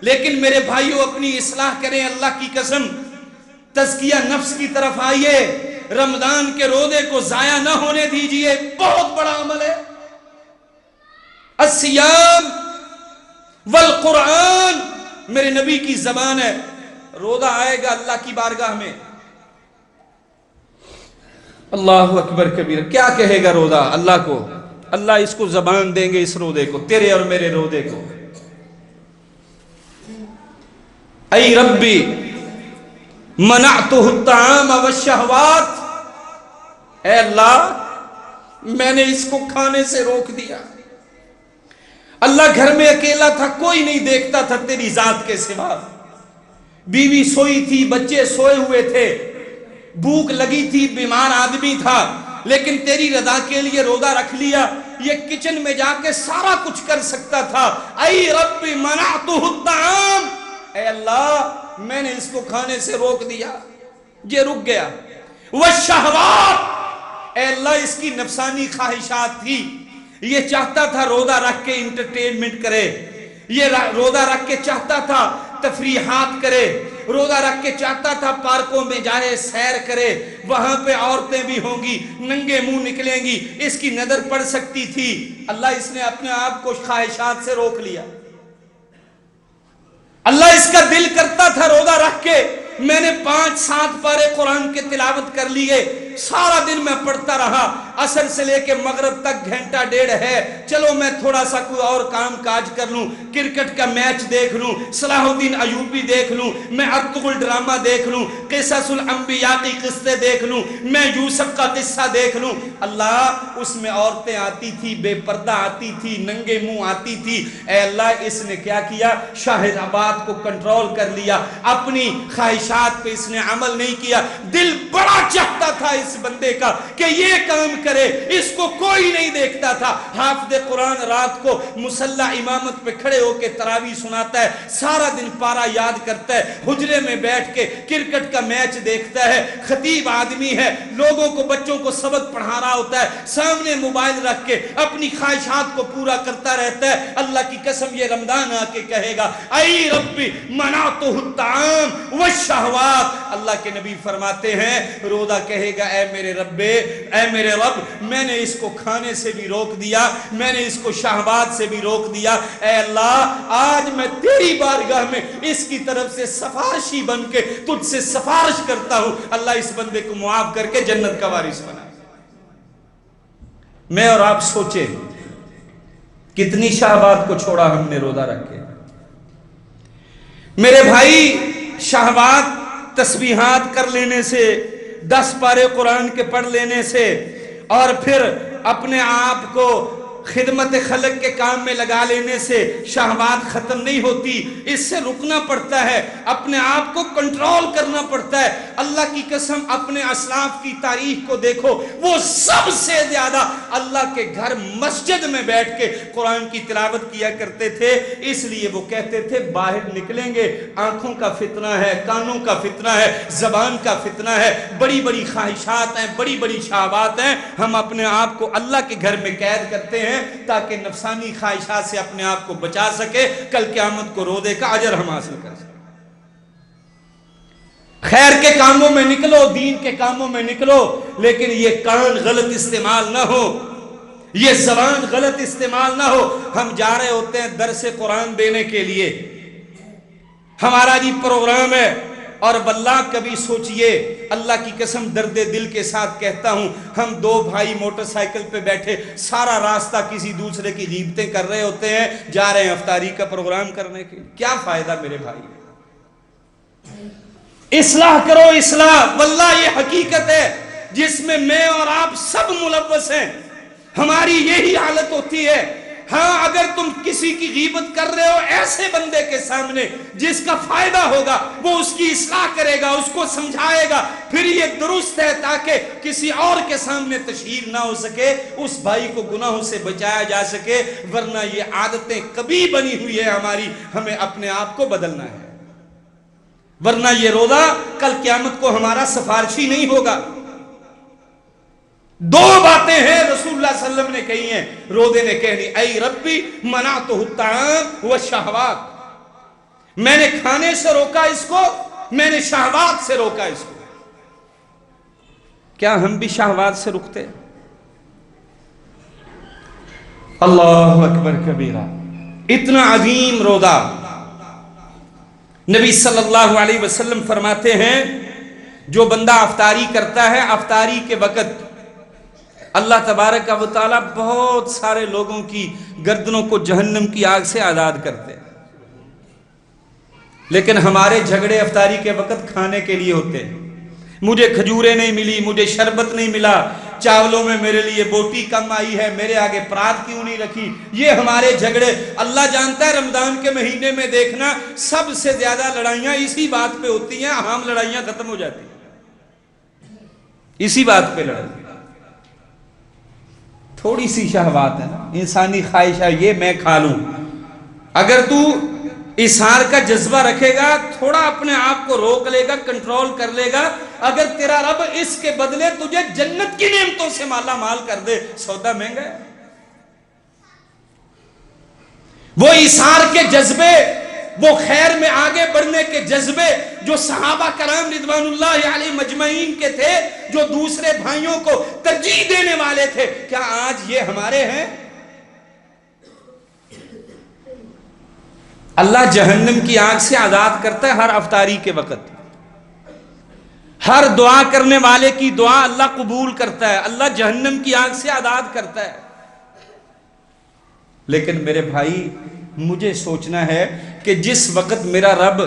لیکن میرے بھائیوں اپنی اصلاح کریں، اللہ کی قسم تزکیہ نفس کی طرف آئیے، رمضان کے روزے کو ضائع نہ ہونے دیجئے، بہت بڑا عمل ہے۔ الصیام والقرآن میرے نبی کی زبان ہے، روزہ آئے گا اللہ کی بارگاہ میں، اللہ اکبر کبیر، کیا کہے گا روزہ اللہ کو؟ اللہ اس کو زبان دیں گے، اس روزے کو، تیرے اور میرے روزے کو، اے ربی منعتہ الطعام والشہوات، اے اللہ میں نے اس کو کھانے سے روک دیا۔ اللہ گھر میں اکیلا تھا، کوئی نہیں دیکھتا تھا تیری ذات کے سوا، بیوی سوئی تھی، بچے سوئے ہوئے تھے، بھوک لگی تھی، بیمار آدمی تھا، لیکن تیری رضا کے لیے روزہ رکھ لیا۔ یہ کچن میں جا کے سارا کچھ کر سکتا تھا، اے رب منعتہ الطعام، اے اللہ میں نے اس کو کھانے سے روک دیا، یہ رک گیا۔ والشہوات، اے اللہ اس کی نفسانی خواہشات تھی، یہ چاہتا تھا روزہ رکھ کے انٹرٹینمنٹ کرے، یہ روزہ رکھ کے چاہتا تھا تفریحات کرے، روزہ رکھ کے چاہتا تھا پارکوں میں جائے، سیر کرے، وہاں پہ عورتیں بھی ہوں گی، ننگے منہ نکلیں گی، اس کی نظر پڑ سکتی تھی، اللہ اس نے اپنے آپ کو خواہشات سے روک لیا۔ اللہ اس کا دل کرتا تھا روزہ رکھ کے میں نے 5-7 پارے قرآن کے تلاوت کر لیے، سارا دن میں پڑھتا رہا، عصر سے لے کے مغرب تک گھنٹہ ڈیڑھ ہے، چلو میں تھوڑا سا کوئی اور کام کاج کر لوں، کرکٹ کا میچ دیکھ لوں، صلاح الدین ایوبی دیکھ لوں، میں ارطغرل ڈرامہ دیکھ لوں، قصص الانبیاء کی قصے دیکھ لوں، میں یوسف کا قصہ دیکھ لوں۔ اللہ اس میں عورتیں آتی تھی، بے پردہ آتی تھی، ننگے منہ آتی تھی، اے اللہ اس نے کیا کیا؟ شہوات کو کنٹرول کر لیا، اپنی خواہشات پہ اس نے عمل نہیں کیا۔ دل بڑا چاہتا تھا اس بندے کا کہ یہ کام کرے، اس کو کوئی نہیں دیکھتا تھا۔ حافظ قرآن رات کو مصلی امامت پہ کھڑے ہو کے تراویح سناتا ہے، سارا دن پارا یاد کرتا ہے، حجرے میں بیٹھ کے کرکٹ کا میچ دیکھتا ہے، خطیب آدمی ہے، لوگوں کو بچوں کو سبق پڑھا رہا ہوتا ہے، سامنے موبائل رکھ کے اپنی خواہشات کو پورا کرتا رہتا ہے۔ اللہ کی قسم یہ رمضان آ کے کہے گا اے ربی منعتہ الطعام والشہوات، اللہ کے نبی فرماتے ہیں روزہ کہے گا اے میرے رب میں نے اس کو کھانے سے بھی روک دیا، میں نے اس کو شہوات سے بھی روک دیا، اے اللہ آج میں تیری بارگاہ میں اس کی طرف سے سفارشی بن کے تجھ سے سفارش کرتا ہوں، اللہ اس بندے کو معاف کر کے جنت کا وارث بنا۔ میں اور آپ سوچیں کتنی شہوات کو چھوڑا ہم نے روزہ رکھ کے۔ میرے بھائی شہوات تسبیحات کر لینے سے، 10 پارے قرآن کے پڑھ لینے سے، اور پھر اپنے آپ کو خدمت خلق کے کام میں لگا لینے سے شہوات ختم نہیں ہوتی، اس سے رکنا پڑتا ہے، اپنے آپ کو کنٹرول کرنا پڑتا ہے۔ اللہ کی قسم اپنے اسلاف کی تاریخ کو دیکھو، وہ سب سے زیادہ اللہ کے گھر مسجد میں بیٹھ کے قرآن کی تلاوت کیا کرتے تھے، اس لیے وہ کہتے تھے باہر نکلیں گے آنکھوں کا فتنہ ہے، کانوں کا فتنہ ہے، زبان کا فتنہ ہے، بڑی بڑی خواہشات ہیں، بڑی بڑی شہوات ہیں، ہم اپنے آپ کو اللہ کے گھر میں قید کرتے ہیں تاکہ نفسانی خواہشات سے اپنے آپ کو بچا سکے، کل قیامت کو روزے کا اجر ہم حاصل کر سکیں۔ خیر کے کاموں میں نکلو، دین کے کاموں میں نکلو، لیکن یہ کان غلط استعمال نہ ہو، یہ زبان غلط استعمال نہ ہو۔ ہم جا رہے ہوتے ہیں درس قرآن دینے کے لیے، ہمارا جی پروگرام ہے، اور واللہ کبھی سوچئے، اللہ کی قسم درد دل کے ساتھ کہتا ہوں، ہم 2 بھائی موٹر سائیکل پہ بیٹھے سارا راستہ کسی دوسرے کی غیبتیں کر رہے ہوتے ہیں، جا رہے ہیں افطاری کا پروگرام کرنے کے، کیا فائدہ میرے بھائی؟ اصلاح کرو، اصلاح، واللہ یہ حقیقت ہے جس میں اور آپ سب ملوث ہیں، ہماری یہی حالت ہوتی ہے۔ ہاں اگر تم کسی کی غیبت کر رہے ہو ایسے بندے کے سامنے جس کا فائدہ ہوگا، وہ اس کی اصلاح کرے گا، اس کو سمجھائے گا، پھر یہ درست ہے تاکہ کسی اور کے سامنے تشہیر نہ ہو سکے، اس بھائی کو گناہوں سے بچایا جا سکے، ورنہ یہ عادتیں کبھی بنی ہوئی ہے ہماری، ہمیں اپنے آپ کو بدلنا ہے، ورنہ یہ روزہ کل قیامت کو ہمارا سفارشی نہیں ہوگا۔ دو باتیں ہیں رسول اللہ صلی اللہ علیہ وسلم نے کہی ہیں، روزے نے کہنی، اے ربی منعتہ الطعام والشہوات، میں نے کھانے سے روکا اس کو، میں نے شہوات سے روکا اس کو۔ کیا ہم بھی شہوات سے رکتے؟ اللہ اکبر کبیرہ، اتنا عظیم روزہ۔ نبی صلی اللہ علیہ وسلم فرماتے ہیں جو بندہ افطاری کرتا ہے، افطاری کے وقت اللہ تبارک و تعالی بہت سارے لوگوں کی گردنوں کو جہنم کی آگ سے آزاد کرتے ہیں، لیکن ہمارے جھگڑے افطاری کے وقت کھانے کے لیے ہوتے ہیں۔ مجھے کھجوریں نہیں ملی، مجھے شربت نہیں ملا، چاولوں میں میرے لیے بوٹی کم آئی ہے، میرے آگے پرات کیوں نہیں رکھی، یہ ہمارے جھگڑے۔ اللہ جانتا ہے رمضان کے مہینے میں دیکھنا سب سے زیادہ لڑائیاں اسی بات پہ ہوتی ہیں، عام لڑائیاں ختم ہو جاتی ہیں اسی بات پہ لڑائی۔ تھوڑی سی شہوات ہے نا، انسانی خواہش ہے یہ میں کھا لوں، اگر تو اظہار کا جذبہ رکھے گا، تھوڑا اپنے آپ کو روک لے گا، کنٹرول کر لے گا، اگر تیرا رب اس کے بدلے تجھے جنت کی نعمتوں سے مالا مال کر دے، سودا مہنگا ہے۔ وہ اظہار کے جذبے، وہ خیر میں آگے بڑھنے کے جذبے جو صحابہ کرام رضوان اللہ علیہ مجمعین کے تھے، جو دوسرے بھائیوں کو ترجیح دینے والے تھے، کیا آج یہ ہمارے ہیں؟ اللہ جہنم کی آگ سے آزاد کرتا ہے ہر افطاری کے وقت، ہر دعا کرنے والے کی دعا اللہ قبول کرتا ہے، اللہ جہنم کی آگ سے آزاد کرتا ہے۔ لیکن میرے بھائی مجھے سوچنا ہے کہ جس وقت میرا رب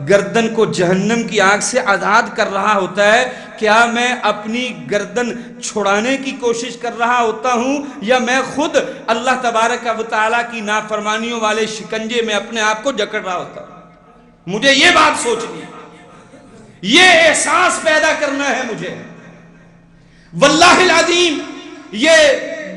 گردن کو جہنم کی آگ سے آزاد کر رہا ہوتا ہے، کیا میں اپنی گردن چھڑانے کی کوشش کر رہا ہوتا ہوں، یا میں خود اللہ تبارک و تعالیٰ کی نافرمانیوں والے شکنجے میں اپنے آپ کو جکڑ رہا ہوتا ہوں؟ مجھے یہ بات سوچنی ہے، یہ احساس پیدا کرنا ہے مجھے۔ واللہ العظیم یہ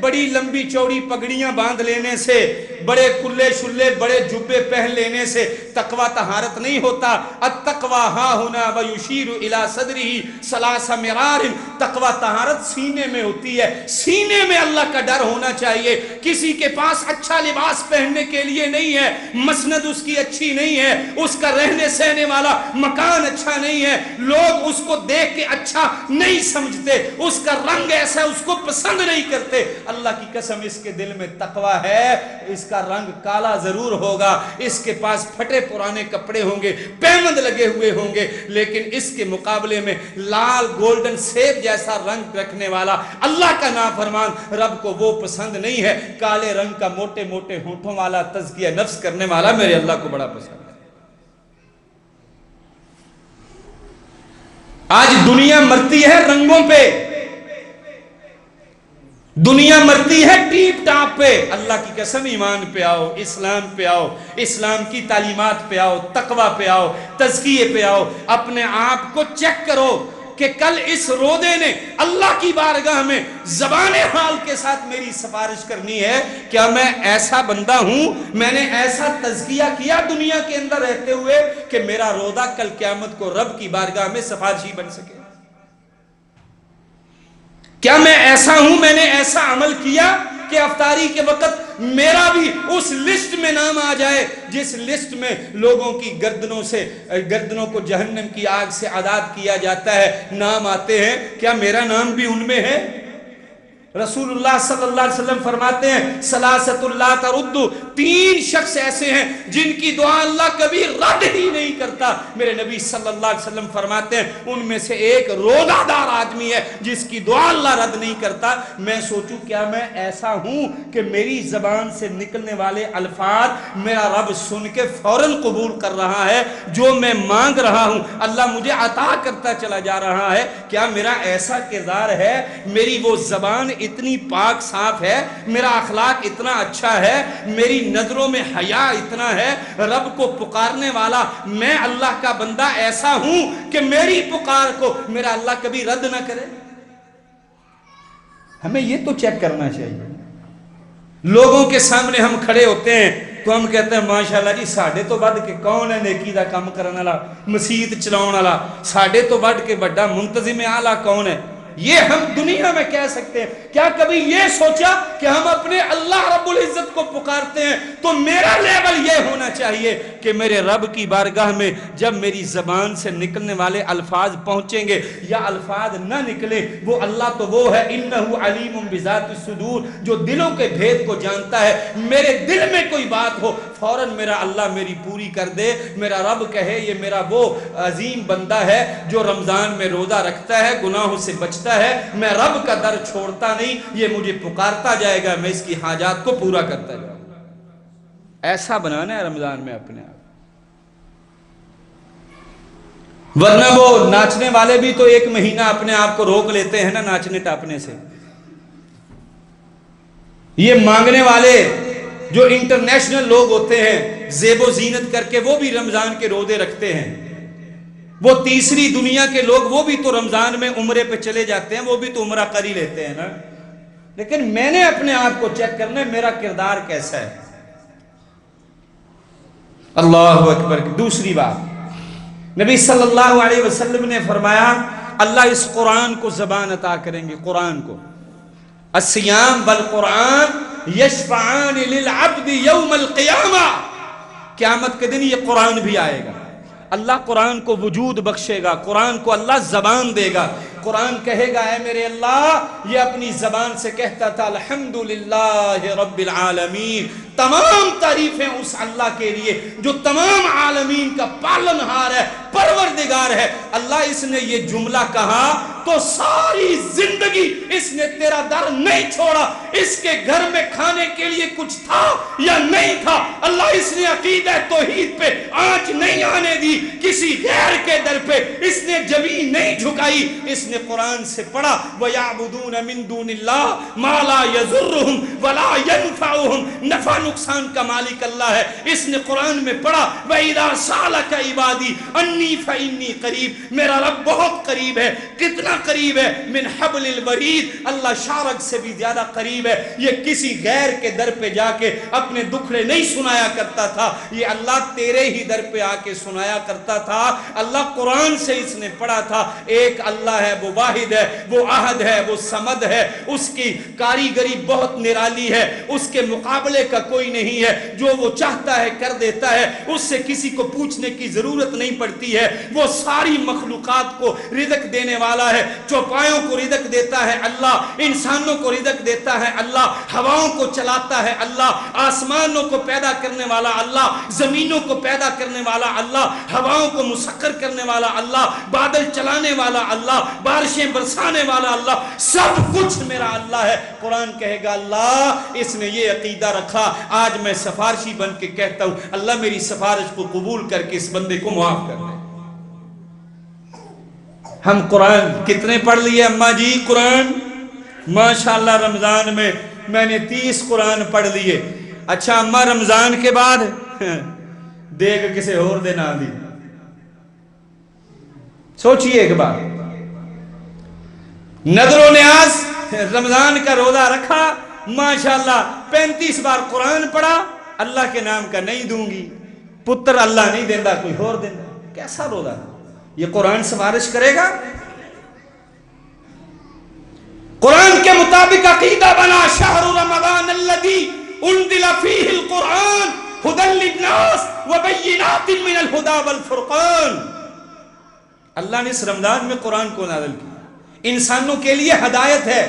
بڑی لمبی چوڑی پگڑیاں باندھ لینے سے، بڑے کلے شلے بڑے جبے پہن لینے سے تقوی طہارت نہیں ہوتا۔ التقوی ہا ہنا ویشیر الی صدرہ ثلاث مرار، تقوی طہارت سینے میں ہوتی ہے، سینے میں اللہ کا ڈر ہونا چاہیے۔ کسی کے پاس اچھا لباس پہننے کے لیے نہیں ہے، مسند اس کی اچھی نہیں ہے، اس کا رہنے سہنے والا مکان اچھا نہیں ہے، لوگ اس کو دیکھ کے اچھا نہیں سمجھتے، اس کا رنگ ایسا ہے اس کو پسند نہیں کرتے، اللہ کی قسم اس کے دل میں تقوی ہے، اس کا رنگ کالا ضرور ہوگا، اس کے پاس پھٹے پرانے کپڑے ہوں گے، پیمند لگے ہوئے ہوں گے، لیکن اس کے مقابلے میں لال گولڈن سیب جیسا رنگ رکھنے والا اللہ کا نافرمان رب کو وہ پسند نہیں ہے۔ کالے رنگ کا موٹے موٹے ہونٹوں والا تزکیہ نفس کرنے والا میرے اللہ کو بڑا پسند ہے۔ آج دنیا مرتی ہے رنگوں پہ، دنیا مرتی ہے ٹیپ ٹاپ پہ۔ اللہ کی قسم ایمان پہ آؤ، اسلام پہ آؤ، اسلام کی تعلیمات پہ آؤ، تقوی پہ آؤ، تزکیے پہ آؤ، اپنے آپ کو چیک کرو کہ کل اس روزے نے اللہ کی بارگاہ میں زبان حال کے ساتھ میری سفارش کرنی ہے۔ کیا میں ایسا بندہ ہوں، میں نے ایسا تزکیہ کیا دنیا کے اندر رہتے ہوئے کہ میرا روزہ کل قیامت کو رب کی بارگاہ میں سفارشی بن سکے؟ کیا میں ایسا ہوں، میں نے ایسا عمل کیا کہ افطاری کے وقت میرا بھی اس لسٹ میں نام آ جائے جس لسٹ میں لوگوں کی گردنوں کو جہنم کی آگ سے آزاد کیا جاتا ہے، نام آتے ہیں، کیا میرا نام بھی ان میں ہے؟ رسول اللہ صلی اللہ علیہ وسلم فرماتے ہیں ثلاثۃ لا ترد، تین شخص ایسے ہیں جن کی دعا اللہ کبھی رد ہی نہیں کرتا۔ میرے نبی صلی اللہ علیہ وسلم فرماتے ہیں ان میں سے ایک روزہ دار آدمی ہے جس کی دعا اللہ رد نہیں کرتا۔ میں سوچوں کیا میں ایسا ہوں کہ میری زبان سے نکلنے والے الفاظ میرا رب سن کے فوراً قبول کر رہا ہے، جو میں مانگ رہا ہوں اللہ مجھے عطا کرتا چلا جا رہا ہے؟ کیا میرا ایسا کردار ہے، میری وہ زبان اتنی پاک صاف ہے، میرا اخلاق اتنا اچھا ہے، میری نظروں میں حیا اتنا ہے، رب کو پکارنے والا میں اللہ کا بندہ ایسا ہوں کہ میری پکار کو میرا اللہ کبھی رد نہ کرے؟ ہمیں یہ تو چیک کرنا چاہیے۔ لوگوں کے سامنے ہم کھڑے ہوتے ہیں تو ہم کہتے ہیں ماشاءاللہ جی ساڈے تو بڑھ کے کون ہے نیکی دا کام کرن والا، مسیت چلاؤن والا، ساڈے تو بڑھ کے بڑا منتظم اعلیٰ کون ہے؟ یہ ہم دنیا میں کہہ سکتے ہیں. کیا کبھی یہ سوچا کہ ہم اپنے اللہ رب العزت کو پکارتے ہیں تو میرا لیول یہ ہونا چاہیے کہ میرے رب کی بارگاہ میں جب میری زبان سے نکلنے والے الفاظ پہنچیں گے یا الفاظ نہ نکلے، وہ اللہ تو وہ ہے انہو علیم بذات الصدور، جو دلوں کے بھید کو جانتا ہے. میرے دل میں کوئی بات ہو فوراً میرا اللہ میری پوری کر دے. میرا رب کہے یہ میرا وہ عظیم بندہ ہے جو رمضان میں روزہ رکھتا ہے، گناہوں سے بچتا ہے، میں رب کا در چھوڑتا نہیں، یہ مجھے پکارتا جائے گا، میں اس کی حاجات کو پورا کرتا جاؤں. ایسا بنانا ہے رمضان میں اپنے آپ. ورنہ وہ ناچنے والے بھی تو ایک مہینہ اپنے آپ کو روک لیتے ہیں نا ناچنے ٹاپنے سے. یہ مانگنے والے جو انٹرنیشنل لوگ ہوتے ہیں زیب و زینت کر کے، وہ بھی رمضان کے روزے رکھتے ہیں. وہ تیسری دنیا کے لوگ وہ بھی تو رمضان میں عمرے پہ چلے جاتے ہیں، وہ بھی تو عمرہ کر ہی لیتے ہیں نا. لیکن میں نے اپنے آپ کو چیک کرنا ہے میرا کردار کیسا ہے. اللہ اکبر. دوسری بات، نبی صلی اللہ علیہ وسلم نے فرمایا اللہ اس قرآن کو زبان عطا کریں گے. قرآن کو الصیام والقرآن یشفعان للعبد یوم القیامہ، قیامت کے دن یہ قرآن بھی آئے گا. اللہ قرآن کو وجود بخشے گا، قرآن کو اللہ زبان دے گا. قرآن کہے گا اے میرے اللہ، یہ اپنی زبان سے کہتا تھا الحمدللہ رب العالمین، تمام تعریفیں اس اللہ کے لیے جو تمام عالمین کا پالنہار ہے، پروردگار ہے. اللہ اس نے یہ جملہ کہا تو ساری زندگی اس نے تیرا در نہیں چھوڑا. اس کے گھر میں کھانے کے لیے کچھ تھا یا نہیں تھا، اللہ اس نے عقیدہ توحید پہ آنچ نہیں آنے دی. کسی غیر کے در پہ اس نے جبین نہیں جھکائی. اس نے قرآن سے پڑھا وَيَعْبُدُونَ مِن دُونِ اللَّهِ مَا لَا يَضُرُّهُمْ وَلَا يَنْفَعُهُمْ، نفع نقصان کا مالک اللہ ہے. اس نے قرآن میں پڑھا وَإِذَا سَأَلَكَ عِبَادِي عَنِّي فَإِنِّي قَرِيبٌ، میرا رب بہت قریب ہے. کتنا قریب ہے؟ من حبل الورید، اللہ شارک سے بھی زیادہ قریب ہے. یہ کسی غیر کے در پہ جا کے اپنے دکھڑے نہیں سنایا کرتا تھا، یہ اللہ تیرے ہی در پہ آ کے سنایا کرتا تھا. اللہ قرآن سے اس نے پڑھا تھا ایک اللہ ہے، وہ واحد ہے، وہ احد ہے، وہ صمد ہے. اس کی کاریگری بہت نرالی ہے، اس کے مقابلے کا کوئی نہیں ہے. جو وہ چاہتا ہے کر دیتا ہے، اس سے کسی کو پوچھنے کی ضرورت نہیں پڑتی ہے. وہ ساری مخلوقات کو رزق دینے والا ہے. چوپایوں کو رزق دیتا ہے اللہ، انسانوں کو رزق دیتا ہے اللہ، ہواؤں کو چلاتا ہے اللہ، آسمانوں کو پیدا کرنے والا اللہ، زمینوں کو پیدا کرنے والا اللہ، ہواؤں کو مسخر کرنے والا اللہ، بادل چلانے والا اللہ، بارشیں برسانے والا اللہ، سب کچھ میرا اللہ ہے. قرآن کہے گا اللہ اس نے یہ عقیدہ رکھا، آج میں سفارشی بن کے کہتا ہوں اللہ میری سفارش کو قبول کر کے اس بندے کو معاف کر دے. ہم قرآن کتنے پڑھ لیے اماں جی؟ قرآن ماشاءاللہ رمضان میں نے 30 قرآن پڑھ لیے. اچھا اماں رمضان کے بعد دیکھ کسے اور دے نہ دی. سوچئے ایک بار، نظر و نیاز رمضان کا روزہ رکھا، ماشاءاللہ 35 بار قرآن پڑھا، اللہ کے نام کا نہیں دوں گی، پتر اللہ نہیں دیندہ کوئی اور دیندہ. کیسا روزہ؟ یہ قرآن سفارش کرے گا؟ قرآن کے مطابق عقیدہ بنا شہر رمضان الذی انزل فیہ القرآن ھدی للناس وبینات من الھدی والفرقان. اللہ نے اس رمضان میں قرآن کو نازل کیا، انسانوں کے لیے ہدایت ہے.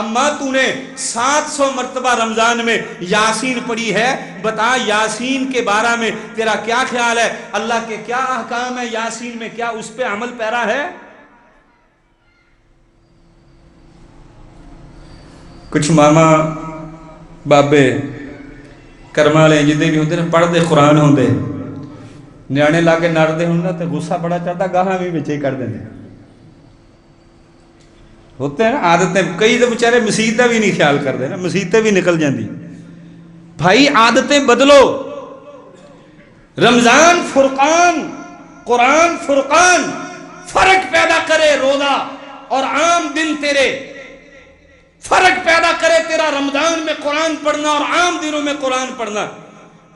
اما تو نے 700 مرتبہ رمضان میں یاسین پڑھی ہے، بتا یاسین کے بارے میں تیرا کیا خیال ہے؟ اللہ کے کیا احکام ہے یاسین میں؟ کیا اس پہ عمل پیرا ہے؟ کچھ ماما بابے کرما لے جدے بھی ہوندے نے پڑھ دے قرآن ہوندے، نیانے لا کے نڑ دے ہوندے تے غصہ بڑا چڑھتا، گاہاں بھی بچے کر دیں ہوتے ہیں نا عادتیں. کئی تو بچارے مسیحتیں بھی نہیں خیال کرتے نا، مسیحتیں بھی نکل جاندی. بھائی عادتیں بدلو. رمضان فرقان، قرآن فرقان، فرق پیدا کرے روزہ اور عام دن تیرے، فرق پیدا کرے تیرا رمضان میں قرآن پڑھنا اور عام دنوں میں قرآن پڑھنا.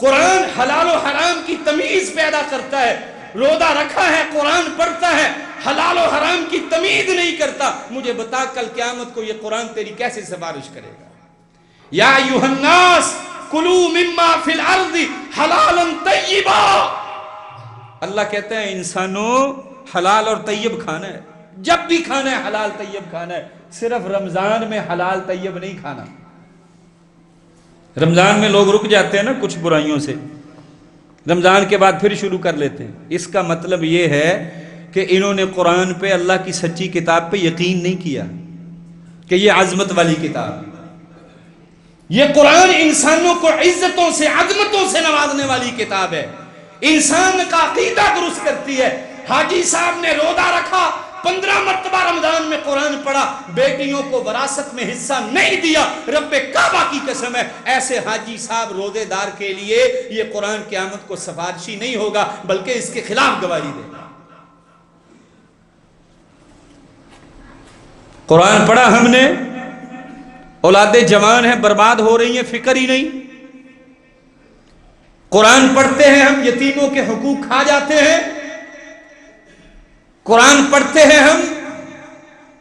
قرآن حلال و حرام کی تمیز پیدا کرتا ہے. روزہ رکھا ہے، قرآن پڑھتا ہے، حلال و حرام کی تمیز نہیں کرتا، مجھے بتا کل قیامت کو یہ قرآن تیری کیسے سفارش کرے گا؟ یا ایھا الناس کلوا مما فی الارض حلالا طیبا، اللہ کہتا ہے انسانوں حلال اور طیب کھانا ہے، جب بھی کھانا ہے حلال طیب کھانا ہے، صرف رمضان میں حلال طیب نہیں کھانا۔ رمضان میں لوگ رک جاتے ہیں نا کچھ برائیوں سے، رمضان کے بعد پھر شروع کر لیتے ہیں، اس کا مطلب یہ ہے کہ انہوں نے قرآن پہ، اللہ کی سچی کتاب پہ یقین نہیں کیا کہ یہ عظمت والی کتاب ہے، یہ قرآن انسانوں کو عزتوں سے، عظمتوں سے نوازنے والی کتاب ہے، انسان کا عقیدہ درست کرتی ہے۔ حاجی صاحب نے روزہ رکھا، 15 مرتبہ رمضان میں قرآن پڑھا، بیٹیوں کو وراثت میں حصہ نہیں دیا، رب کعبہ کی قسم ہے ایسے حاجی صاحب روزے دار کے لیے یہ قرآن قیامت کو سفارشی نہیں ہوگا بلکہ اس کے خلاف گواہی دے گا۔ قرآن پڑھا ہم نے، اولادیں جوان ہیں برباد ہو رہی ہیں، فکر ہی نہیں۔ قرآن پڑھتے ہیں ہم، یتیموں کے حقوق کھا جاتے ہیں۔ قرآن پڑھتے ہیں ہم،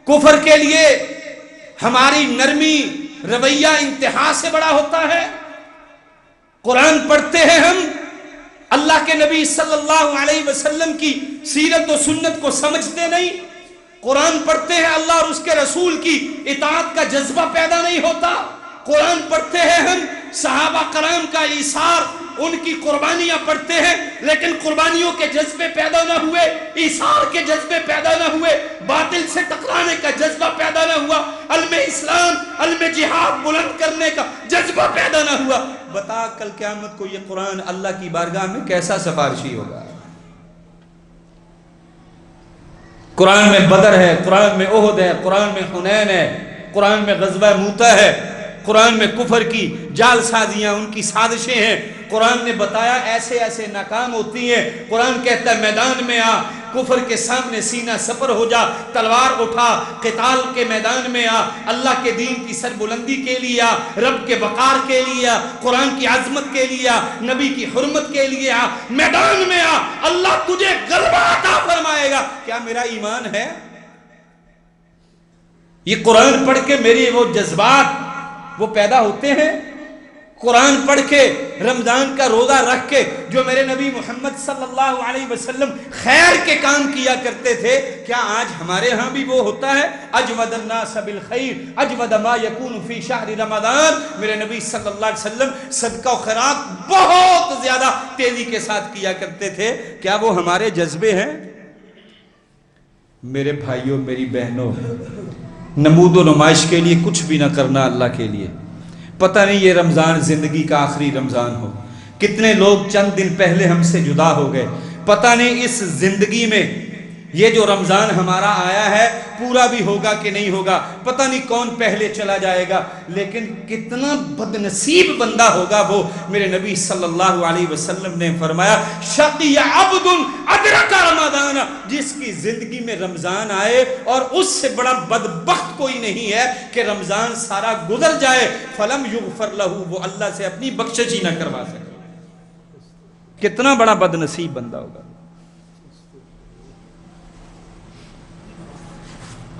کفر کے لیے ہماری نرمی رویہ انتہا سے بڑا ہوتا ہے۔ قرآن پڑھتے ہیں ہم، اللہ کے نبی صلی اللہ علیہ وسلم کی سیرت و سنت کو سمجھتے نہیں۔ قرآن پڑھتے ہیں، اللہ اور اس کے رسول کی اطاعت کا جذبہ پیدا نہیں ہوتا۔ قرآن پڑھتے ہیں ہم، صحابہ کرام کا ایثار، ان کی قربانیاں پڑھتے ہیں، لیکن قربانیوں کے جذبے پیدا نہ ہوئے، ایثار کے جذبے پیدا نہ ہوئے، باطل سے ٹکرانے کا جذبہ پیدا نہ ہوا، علم اسلام، علم جہاد بلند کرنے کا جذبہ پیدا نہ ہوا۔ بتا کل قیامت کو یہ قرآن اللہ کی بارگاہ میں کیسا سفارشی ہوگا؟ قرآن میں بدر ہے، قرآن میں احد ہے، قرآن میں حنین ہے، قرآن میں غزوہ موتا ہے، قرآن میں کفر کی جال سازیاں، ان کی سازشیں ہیں۔ قرآن نے بتایا ایسے ایسے ناکام ہوتی ہیں۔ قرآن کہتا ہے میدان میں آ، کفر کے سامنے سینہ سپر ہو جا، تلوار اٹھا، قتال کے میدان میں آ، اللہ کے دین کی سربلندی کے لیے آ، رب کے وقار کے لیے آ، قرآن کی عظمت کے لیے آ، نبی کی حرمت کے لیے آ، میدان میں آ، اللہ تجھے غلبہ عطا فرمائے گا۔ کیا میرا ایمان ہے؟ یہ قرآن پڑھ کے میری وہ جذبات وہ پیدا ہوتے ہیں؟ قرآن پڑھ کے، رمضان کا روزہ رکھ کے جو میرے نبی محمد صلی اللہ علیہ وسلم خیر کے کام کیا کرتے تھے، کیا آج ہمارے ہاں بھی وہ ہوتا ہے؟ اجود الناس بالخیر اجود ما یکون فی شہر رمضان، میرے نبی صلی اللہ علیہ وسلم صدقہ و خیرات بہت زیادہ تیزی کے ساتھ کیا کرتے تھے، کیا وہ ہمارے جذبے ہیں؟ میرے بھائیوں، میری بہنوں، نمود و نمائش کے لیے کچھ بھی نہ کرنا اللہ کے لیے۔ پتہ نہیں یہ رمضان زندگی کا آخری رمضان ہو، کتنے لوگ چند دن پہلے ہم سے جدا ہو گئے، پتہ نہیں اس زندگی میں یہ جو رمضان ہمارا آیا ہے پورا بھی ہوگا کہ نہیں ہوگا، پتہ نہیں کون پہلے چلا جائے گا، لیکن کتنا بدنصیب بندہ ہوگا وہ۔ میرے نبی صلی اللہ علیہ وسلم نے فرمایا شقی عبد ادرک رمضان، جس کی زندگی میں رمضان آئے، اور اس سے بڑا بدبخت کوئی نہیں ہے کہ رمضان سارا گزر جائے فلم یغفر لہ، وہ اللہ سے اپنی بخشش ہی نہ کروا سکے۔ کتنا بڑا بدنصیب بندہ ہوگا۔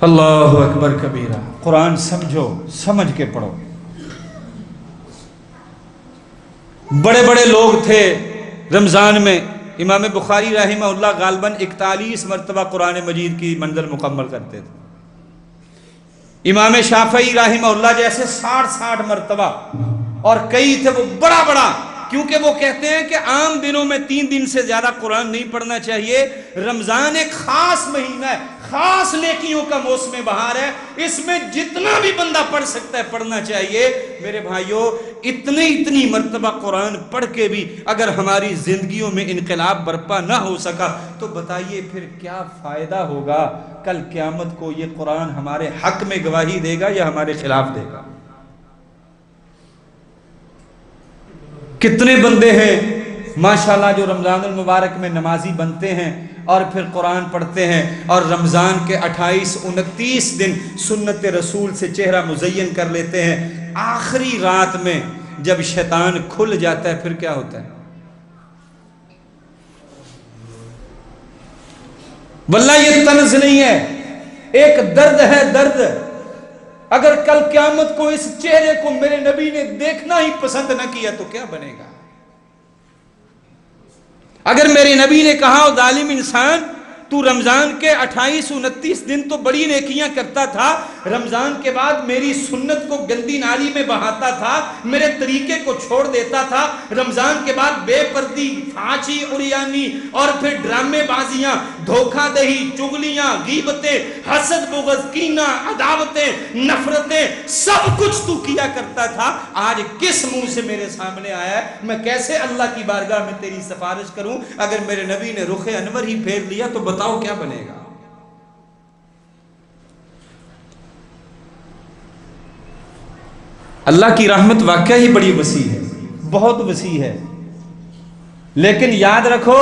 اللہ اکبر کبیرہ۔ قرآن سمجھو، سمجھ کے پڑھو۔ بڑے بڑے لوگ تھے رمضان میں، امام بخاری رحمہ اللہ غالباً 41 مرتبہ قرآن مجید کی منزل مکمل کرتے تھے، امام شافعی رحمہ اللہ جیسے 60 مرتبہ، اور کئی تھے وہ بڑا بڑا، کیونکہ وہ کہتے ہیں کہ عام دنوں میں 3 دن سے زیادہ قرآن نہیں پڑھنا چاہیے، رمضان ایک خاص مہینہ ہے، خاص نیکیوں کا موسم بہار ہے، اس میں جتنا بھی بندہ پڑھ سکتا ہے پڑھنا چاہیے۔ میرے بھائیوں، اتنی مرتبہ قرآن پڑھ کے بھی اگر ہماری زندگیوں میں انقلاب برپا نہ ہو سکا تو بتائیے پھر کیا فائدہ ہوگا؟ کل قیامت کو یہ قرآن ہمارے حق میں گواہی دے گا یا ہمارے خلاف دے گا؟ کتنے بندے ہیں ماشاءاللہ جو رمضان المبارک میں نمازی بنتے ہیں اور پھر قرآن پڑھتے ہیں، اور رمضان کے 28-29 دن سنت رسول سے چہرہ مزین کر لیتے ہیں، آخری رات میں جب شیطان کھل جاتا ہے پھر کیا ہوتا ہے؟ واللہ یہ طنز نہیں ہے، ایک درد ہے، درد۔ اگر کل قیامت کو اس چہرے کو میرے نبی نے دیکھنا ہی پسند نہ کیا تو کیا بنے گا؟ اگر میرے نبی نے کہا او ظالم انسان، تو رمضان کے 28-29 دن تو بڑی نیکیاں کرتا تھا، رمضان کے بعد میری سنت کو گندی نالی میں بہاتا تھا، میرے طریقے کو چھوڑ دیتا تھا، رمضان کے بعد بے پردی، فحاشی، عریانی اور پھر ڈرامے بازیاں، دھوکہ دہی، چغلیاں، غیبتیں، حسد، بغض، کینہ، عداوتیں، نفرتیں، سب کچھ تو کیا کرتا تھا، آج کس منہ سے میرے سامنے آیا ہے؟ میں کیسے اللہ کی بارگاہ میں تیری سفارش کروں؟ اگر میرے نبی نے رخ انور ہی پھیر لیا تو بتاؤ کیا بنے گا؟ اللہ کی رحمت واقعہ ہی بڑی وسیع ہے، بہت وسیع ہے، لیکن یاد رکھو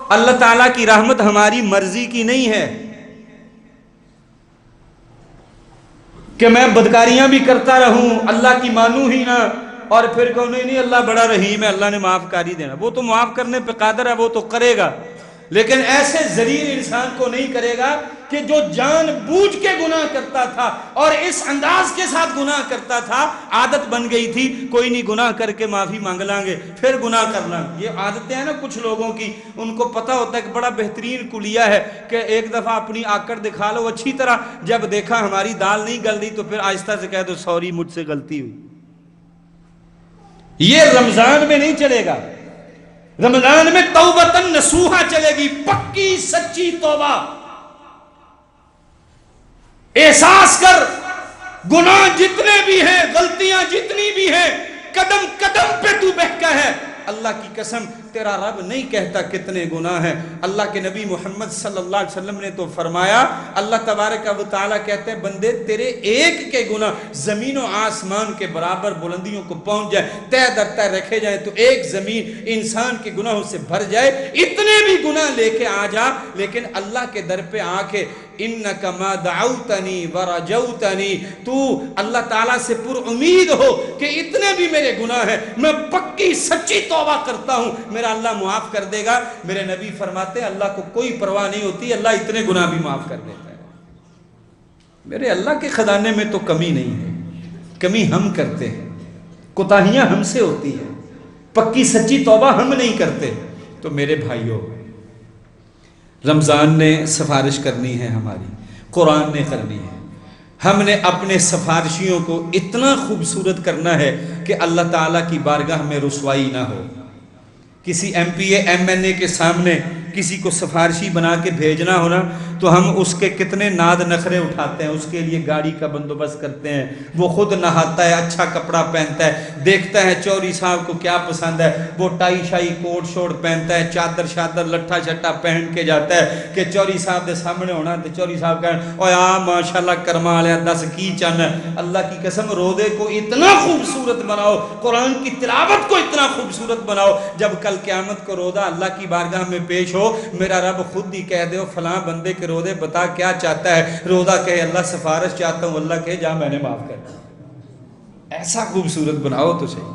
اللہ تعالیٰ کی رحمت ہماری مرضی کی نہیں ہے کہ میں بدکاریاں بھی کرتا رہوں، اللہ کی مانوں ہی نہ، اور پھر کہوں نہیں اللہ بڑا رحیم ہے، اللہ نے معاف کر ہی دینا۔ وہ تو معاف کرنے پہ قادر ہے، وہ تو کرے گا، لیکن ایسے ذلیل انسان کو نہیں کرے گا کہ جو جان بوجھ کے گناہ کرتا تھا اور اس انداز کے ساتھ گناہ کرتا تھا، عادت بن گئی تھی، کوئی نہیں گناہ کر کے معافی مانگ لیں گے پھر گناہ کر لیں گے۔ یہ عادتیں ہیں نا کچھ لوگوں کی، ان کو پتہ ہوتا ہے کہ بڑا بہترین کلیہ ہے کہ ایک دفعہ اپنی آکڑ دکھا لو اچھی طرح، جب دیکھا ہماری دال نہیں گل رہی تو پھر آہستہ سے کہہ دو سوری مجھ سے غلطی ہوئی۔ یہ رمضان میں نہیں چلے گا، رمضان میں توبتاً نصوحہ چلے گی، پکی سچی توبہ۔ احساس کر گناہ جتنے بھی ہیں، غلطیاں جتنی بھی ہیں، قدم قدم پہ تو بہکا ہے، اللہ کی قسم تیرا رب نہیں کہتا کتنے گناہ ہیں۔ اللہ کے نبی محمد صلی اللہ علیہ وسلم نے تو فرمایا، اللہ تبارک و تعالیٰ کہتے ہیں بندے تیرے ایک کے گناہ زمین و آسمان کے برابر بلندیوں کو پہنچ جائے، تہ در تہ رکھے جائیں تو ایک زمین انسان کے گناہوں سے بھر جائے، اتنے بھی گناہ لے کے آ جا، لیکن اللہ کے در پہ آ کے انک ما دعوتنی ورجوتنی، تو اللہ تعالیٰ سے پر امید ہو کہ اتنے بھی میرے گناہ ہیں، میں پکی سچی توبہ کرتا ہوں، میرا اللہ معاف کر دے گا۔ میرے نبی فرماتے ہیں اللہ کو کوئی پرواہ نہیں ہوتی، اللہ اتنے گناہ بھی معاف کر دیتا ہے۔ میرے اللہ کے خزانے میں تو کمی نہیں ہے، کمی ہم کرتے ہیں، کوتاہیاں ہم سے ہوتی ہیں، پکی سچی توبہ ہم نہیں کرتے۔ تو میرے بھائیوں، رمضان نے سفارش کرنی ہے ہماری، قرآن نے کرنی ہے، ہم نے اپنے سفارشیوں کو اتنا خوبصورت کرنا ہے کہ اللہ تعالیٰ کی بارگاہ میں رسوائی نہ ہو۔ کسی M P A M N A کے سامنے کسی کو سفارشی بنا کے بھیجنا ہونا تو ہم اس کے کتنے ناد نخرے اٹھاتے ہیں، اس کے لیے گاڑی کا بندوبست کرتے ہیں، وہ خود نہاتا ہے، اچھا کپڑا پہنتا ہے، دیکھتا ہے چوری صاحب کو کیا پسند ہے، وہ ٹائی شائی کوٹ شوٹ پہنتا ہے، چادر شادر لٹھا شٹا پہن کے جاتا ہے کہ چوری صاحب دے سامنے ہونا تو چوری صاحب کہنا اوے آ ماشاءاللہ کرما لیا، دس کی چاہنا ہے۔ اللہ کی قسم روزے کو اتنا خوبصورت بناؤ، قرآن کی تلاوت کو اتنا خوبصورت بناؤ، جب کل قیامت کو روزہ اللہ کی بارگاہ میں پیش ہو، میرا رب خود ہی کہہ دے فلاں بندے کے روزے بتا کیا چاہتا ہے، روزہ کہے اللہ سفارش چاہتا ہوں، اللہ کہے جا میں نے معاف کر دیا۔ ایسا خوبصورت بناؤ تو صحیح۔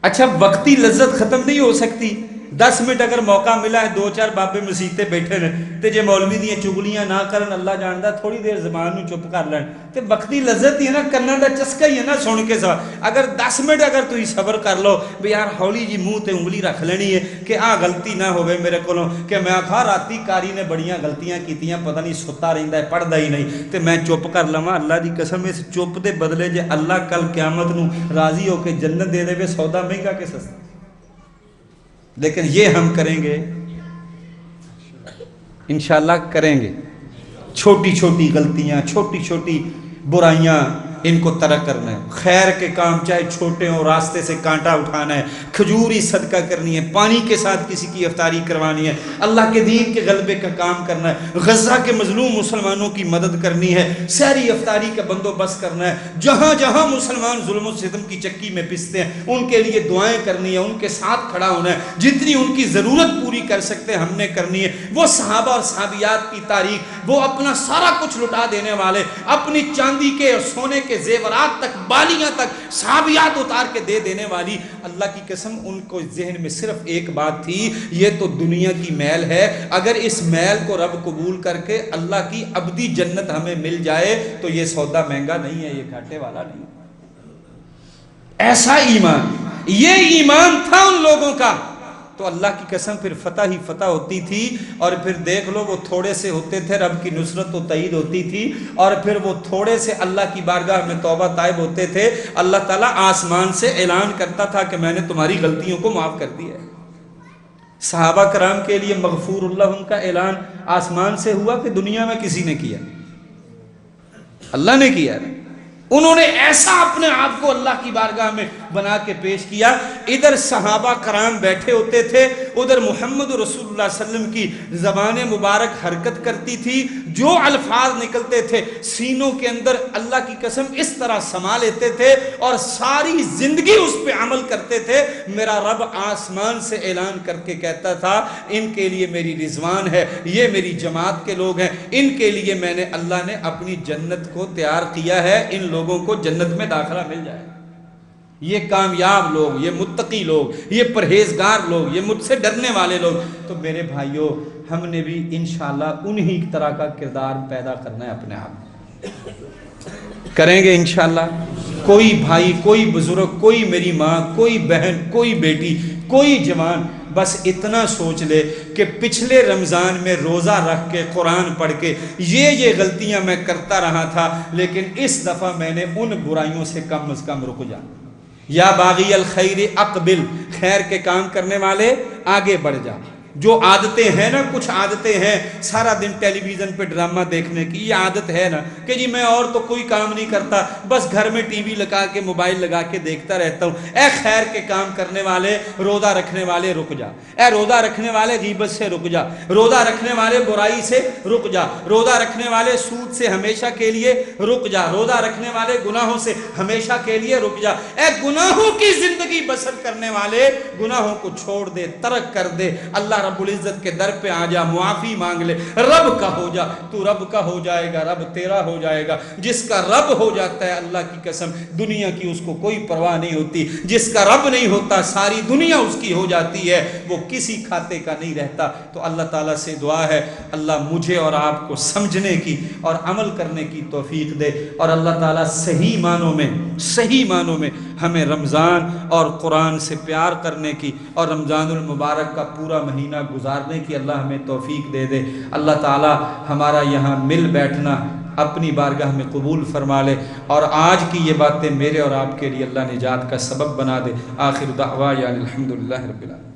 اچھا وقتی لذت ختم نہیں ہو سکتی، 10 منٹ اگر موقع ملا ہے، 2-4 بابے مسیتے بیٹھے نے تے جے مولوی دیاں چگلیاں نہ کرن، اللہ جاندا تھوڑی دیر زبان نو چپ کر لین تے وقتی لذت ہی ہے نا، کناں دا چسکا ہی ہے نا سن کے سا۔ اگر 10 منٹ اگر تسی صبر کر لو بھی یار ہولی جی منہ تے انگلی رکھ لینی ہے کہ آ غلطی نہ ہوے میرے کولوں، کہ میں آکھا راتی کاری نے بڑیاں غلطیاں کیتیاں، پتہ نہیں ستا رہندا ہے پڑھدا ہی نہیں تے میں چپ کر لواں، اللہ دی قسم اس چپ دے بدلے جے اللہ کل قیامت نو راضی ہو کے جنت دے دے، سودا مہنگا کہ سستا۔ لیکن یہ ہم کریں گے انشاءاللہ، کریں گے چھوٹی چھوٹی غلطیاں، چھوٹی چھوٹی برائیاں، ان کو ترک کرنا ہے۔ خیر کے کام چاہے چھوٹے ہوں، راستے سے کانٹا اٹھانا ہے، کھجوری صدقہ کرنی ہے، پانی کے ساتھ کسی کی افطاری کروانی ہے، اللہ کے دین کے غلبے کا کام کرنا ہے، غزہ کے مظلوم مسلمانوں کی مدد کرنی ہے، سحری افطاری کا بندوبست کرنا ہے، جہاں جہاں مسلمان ظلم و ستم کی چکی میں پستے ہیں ان کے لیے دعائیں کرنی ہے، ان کے ساتھ کھڑا ہونا ہے، جتنی ان کی ضرورت پوری کر سکتے ہم نے کرنی ہے۔ وہ صحابہ اور صحابیات کی تاریخ، وہ اپنا سارا کچھ لٹا دینے والے، اپنی چاندی کے اور سونے کے زیورات تک، بالیاں تک، صحابیات اتار کے دے دینے والی، اللہ کی قسم ان کو ذہن میں صرف ایک بات تھی، یہ تو دنیا کی میل ہے، اگر اس میل کو رب قبول کر کے اللہ کی ابدی جنت ہمیں مل جائے تو یہ سودا مہنگا نہیں ہے، یہ گھاٹے والا نہیں۔ ایسا ایمان، یہ ایمان تھا ان لوگوں کا، تو اللہ کی قسم پھر فتح ہی فتح ہوتی تھی، اور پھر دیکھ لو وہ تھوڑے سے ہوتے تھے، رب کی نصرت و تائید ہوتی تھی، اور پھر وہ تھوڑے سے اللہ کی بارگاہ میں توبہ تائب ہوتے تھے، اللہ تعالیٰ آسمان سے اعلان کرتا تھا کہ میں نے تمہاری غلطیوں کو معاف کر دیا ہے۔ صحابہ کرام کے لیے مغفور اللہ کا اعلان آسمان سے ہوا کہ دنیا میں کسی نے کیا؟ اللہ نے کیا ہے۔ انہوں نے ایسا اپنے آپ کو اللہ کی بارگاہ میں بنا کے پیش کیا، ادھر صحابہ کرام بیٹھے ہوتے تھے، ادھر محمد رسول اللہ صلی اللہ علیہ وسلم کی زبان مبارک حرکت کرتی تھی، جو الفاظ نکلتے تھے سینوں کے اندر اللہ کی قسم اس طرح سما لیتے تھے، اور ساری زندگی اس پہ عمل کرتے تھے۔ میرا رب آسمان سے اعلان کر کے کہتا تھا ان کے لیے میری رضوان ہے، یہ میری جماعت کے لوگ ہیں، ان کے لیے میں نے اللہ نے اپنی جنت کو تیار کیا ہے، ان لوگوں کو جنت میں داخلہ مل جائے۔ یہ کامیاب لوگ، یہ متقی لوگ، یہ پرہیزگار لوگ، یہ مجھ سے ڈرنے والے لوگ۔ تو میرے بھائیوں، ہم نے بھی انشاءاللہ انہی طرح کا کردار پیدا کرنا ہے اپنے آپ، کریں گے انشاءاللہ۔ کوئی بھائی، کوئی بزرگ، کوئی میری ماں، کوئی بہن، کوئی بیٹی، کوئی جوان بس اتنا سوچ لے کہ پچھلے رمضان میں روزہ رکھ کے قرآن پڑھ کے یہ غلطیاں میں کرتا رہا تھا، لیکن اس دفعہ میں نے ان برائیوں سے کم از کم رک جا۔ یا باغی الخیر اقبل، خیر کے کام کرنے والے آگے بڑھ جا۔ جو عادتیں ہیں نا، کچھ عادتیں ہیں سارا دن ٹیلی ویژن پہ ڈرامہ دیکھنے کی، یہ عادت ہے نا کہ جی میں اور تو کوئی کام نہیں کرتا، بس گھر میں ٹی وی لگا کے موبائل لگا کے دیکھتا رہتا ہوں۔ اے خیر کے کام کرنے والے، روزہ رکھنے والے رک جا، اے روزہ رکھنے والے غیبت سے رک جا، روزہ رکھنے والے برائی سے رک جا، روزہ رکھنے والے سود سے ہمیشہ کے لیے رک جا، روزہ رکھنے والے گناہوں سے ہمیشہ کے لیے رک جا۔ اے گناہوں کی زندگی بسر کرنے والے، گناہوں کو چھوڑ دے، ترک کر دے، اللہ رب العزت کے در پہ آ جا، معافی مانگ لے، رب کا ہو جا، تو رب کا ہو جائے گا، رب تیرا ہو جائے گا۔ جس کا رب ہو جاتا ہے، اللہ کی قسم دنیا کی اس کو کوئی پرواہ نہیں ہوتی۔ جس کا رب نہیں ہوتا، ساری دنیا اس کی ہو جاتی ہے، وہ کسی کھاتے کا نہیں رہتا۔ تو اللہ تعالیٰ سے دعا ہے اللہ مجھے اور آپ کو سمجھنے کی اور عمل کرنے کی توفیق دے، اور اللہ تعالیٰ صحیح معنوں میں ہمیں رمضان اور قرآن سے پیار کرنے کی اور رمضان المبارک کا پورا مہینہ گزارنے کی اللہ ہمیں توفیق دے دے۔ اللہ تعالیٰ ہمارا یہاں مل بیٹھنا اپنی بارگاہ میں قبول فرما لے، اور آج کی یہ باتیں میرے اور آپ کے لیے اللہ نجات کا سبب بنا دے۔ آخر دعوانا الحمدللہ رب العالمین۔